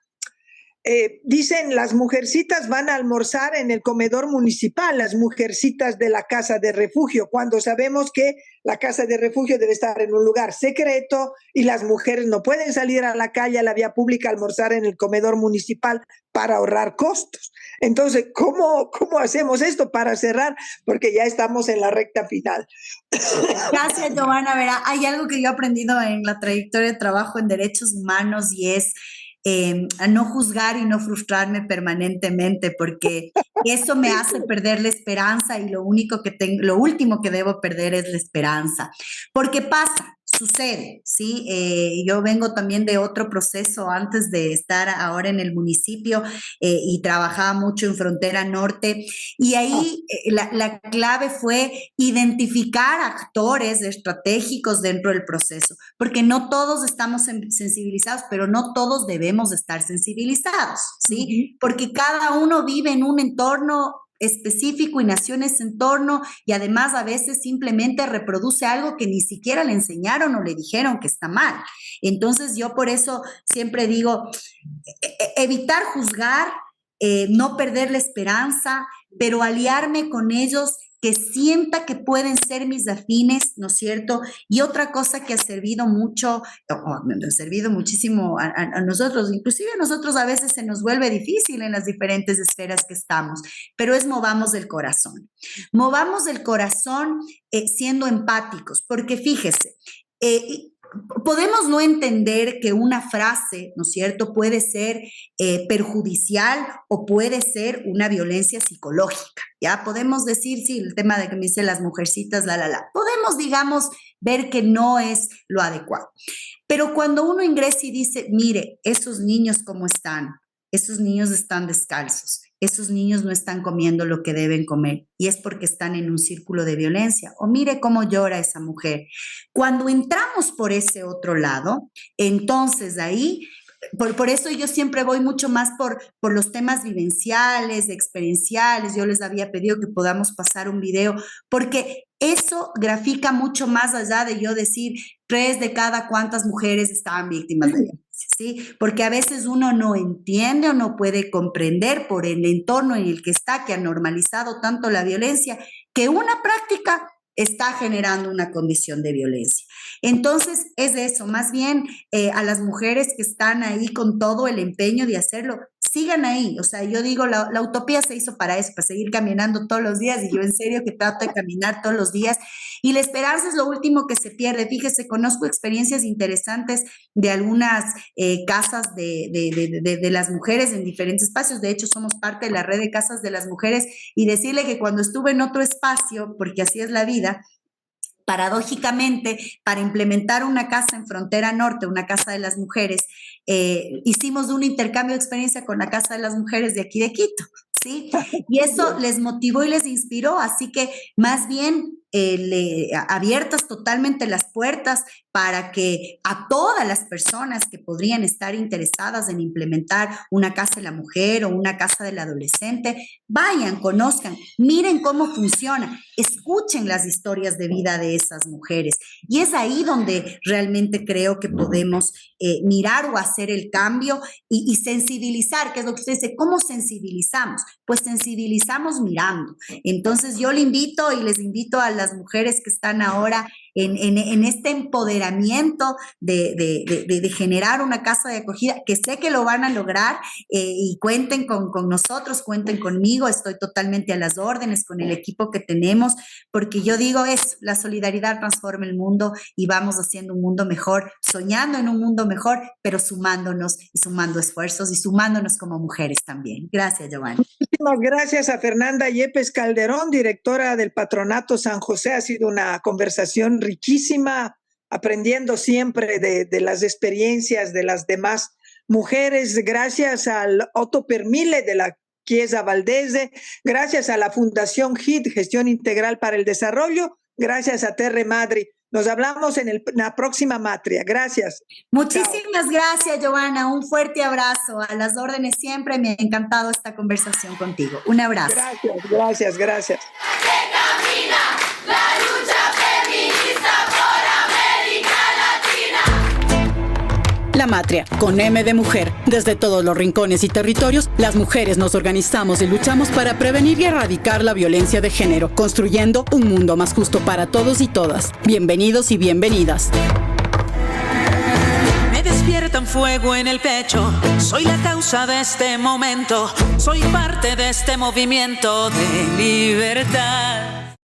dicen las mujercitas van a almorzar en el comedor municipal, las mujercitas de la casa de refugio, cuando sabemos que la casa de refugio debe estar en un lugar secreto y las mujeres no pueden salir a la calle, a la vía pública, a almorzar en el comedor municipal para ahorrar costos. Entonces, ¿cómo hacemos esto para cerrar? Porque ya estamos en la recta final. Gracias, Giovanna. Verá, hay algo que yo he aprendido en la trayectoria de trabajo en derechos humanos y es a no juzgar y no frustrarme permanentemente, porque eso me hace perder la esperanza y lo último que debo perder es la esperanza. Porque pasa, sucede, ¿sí? Yo vengo también de otro proceso antes de estar ahora en el municipio y trabajaba mucho en Frontera Norte y ahí la clave fue identificar actores estratégicos dentro del proceso, porque no todos estamos sensibilizados, pero no todos debemos estar sensibilizados, ¿sí? Porque cada uno vive en un entorno específico y nació en ese entorno y además a veces simplemente reproduce algo que ni siquiera le enseñaron o le dijeron que está mal. Entonces yo por eso siempre digo, evitar juzgar, no perder la esperanza, pero aliarme con ellos que sienta que pueden ser mis afines, ¿no es cierto? Y otra cosa que ha servido mucho, ha servido muchísimo a nosotros, inclusive a nosotros a veces se nos vuelve difícil en las diferentes esferas que estamos, pero es movamos el corazón. Movamos el corazón siendo empáticos, porque fíjese, podemos no entender que una frase, ¿no es cierto?, puede ser perjudicial o puede ser una violencia psicológica, ¿ya? Podemos decir, sí, el tema de que me dicen las mujercitas, podemos, digamos, ver que no es lo adecuado. Pero cuando uno ingresa y dice, mire, esos niños cómo están, esos niños están descalzos, esos niños no están comiendo lo que deben comer y es porque están en un círculo de violencia. O mire cómo llora esa mujer. Cuando entramos por ese otro lado, entonces ahí, por eso yo siempre voy mucho más por los temas vivenciales, experienciales. Yo les había pedido que podamos pasar un video porque eso grafica mucho más allá de yo decir 3 de cada cuántas mujeres estaban víctimas de violencia. ¿Sí? Porque a veces uno no entiende o no puede comprender por el entorno en el que está, que ha normalizado tanto la violencia, que una práctica está generando una condición de violencia. Entonces, es eso, más bien a las mujeres que están ahí con todo el empeño de hacerlo, sigan ahí. O sea, yo digo, la utopía se hizo para eso, para seguir caminando todos los días, y yo en serio que trato de caminar todos los días, y la esperanza es lo último que se pierde. Fíjese, conozco experiencias interesantes de algunas casas de las mujeres en diferentes espacios. De hecho, somos parte de la red de casas de las mujeres, y decirle que cuando estuve en otro espacio, porque así es la vida, paradójicamente, para implementar una casa en Frontera Norte, una casa de las mujeres, hicimos un intercambio de experiencia con la Casa de las Mujeres de aquí de Quito, ¿sí? Y eso les motivó y les inspiró, así que más bien abiertas totalmente las puertas para que a todas las personas que podrían estar interesadas en implementar una casa de la mujer o una casa del adolescente, vayan, conozcan, miren cómo funciona, escuchen las historias de vida de esas mujeres. Y es ahí donde realmente creo que podemos mirar o hacer el cambio y sensibilizar, que es lo que usted dice, ¿cómo sensibilizamos? Pues sensibilizamos mirando. Entonces yo le invito y les invito a las mujeres que están ahora en este empoderamiento de generar una casa de acogida, que sé que lo van a lograr, y cuenten con nosotros, cuenten conmigo, estoy totalmente a las órdenes con el equipo que tenemos, porque yo digo eso, la solidaridad transforma el mundo y vamos haciendo un mundo mejor, soñando en un mundo mejor, pero sumándonos y sumando esfuerzos y sumándonos como mujeres también. Gracias, Giovanna. Muchísimas gracias a Fernanda Yepes Calderón, directora del Patronato San José. Ha sido una conversación riquísima, aprendiendo siempre de las experiencias de las demás mujeres. Gracias al Otto Permile de la Chiesa Valdese, gracias a la Fundación HID, Gestión Integral para el Desarrollo, gracias a Terre Madri. Nos hablamos en la próxima Matria. Gracias. Muchísimas gracias, Giovanna. Un fuerte abrazo. A las órdenes siempre. Me ha encantado esta conversación contigo. Un abrazo. Gracias. La lucha feminista por América Latina. La Matria, con M de mujer. Desde todos los rincones y territorios, las mujeres nos organizamos y luchamos para prevenir y erradicar la violencia de género, construyendo un mundo más justo para todos y todas. Bienvenidos y bienvenidas. Me despiertan fuego en el pecho, soy la causa de este momento, soy parte de este movimiento de libertad.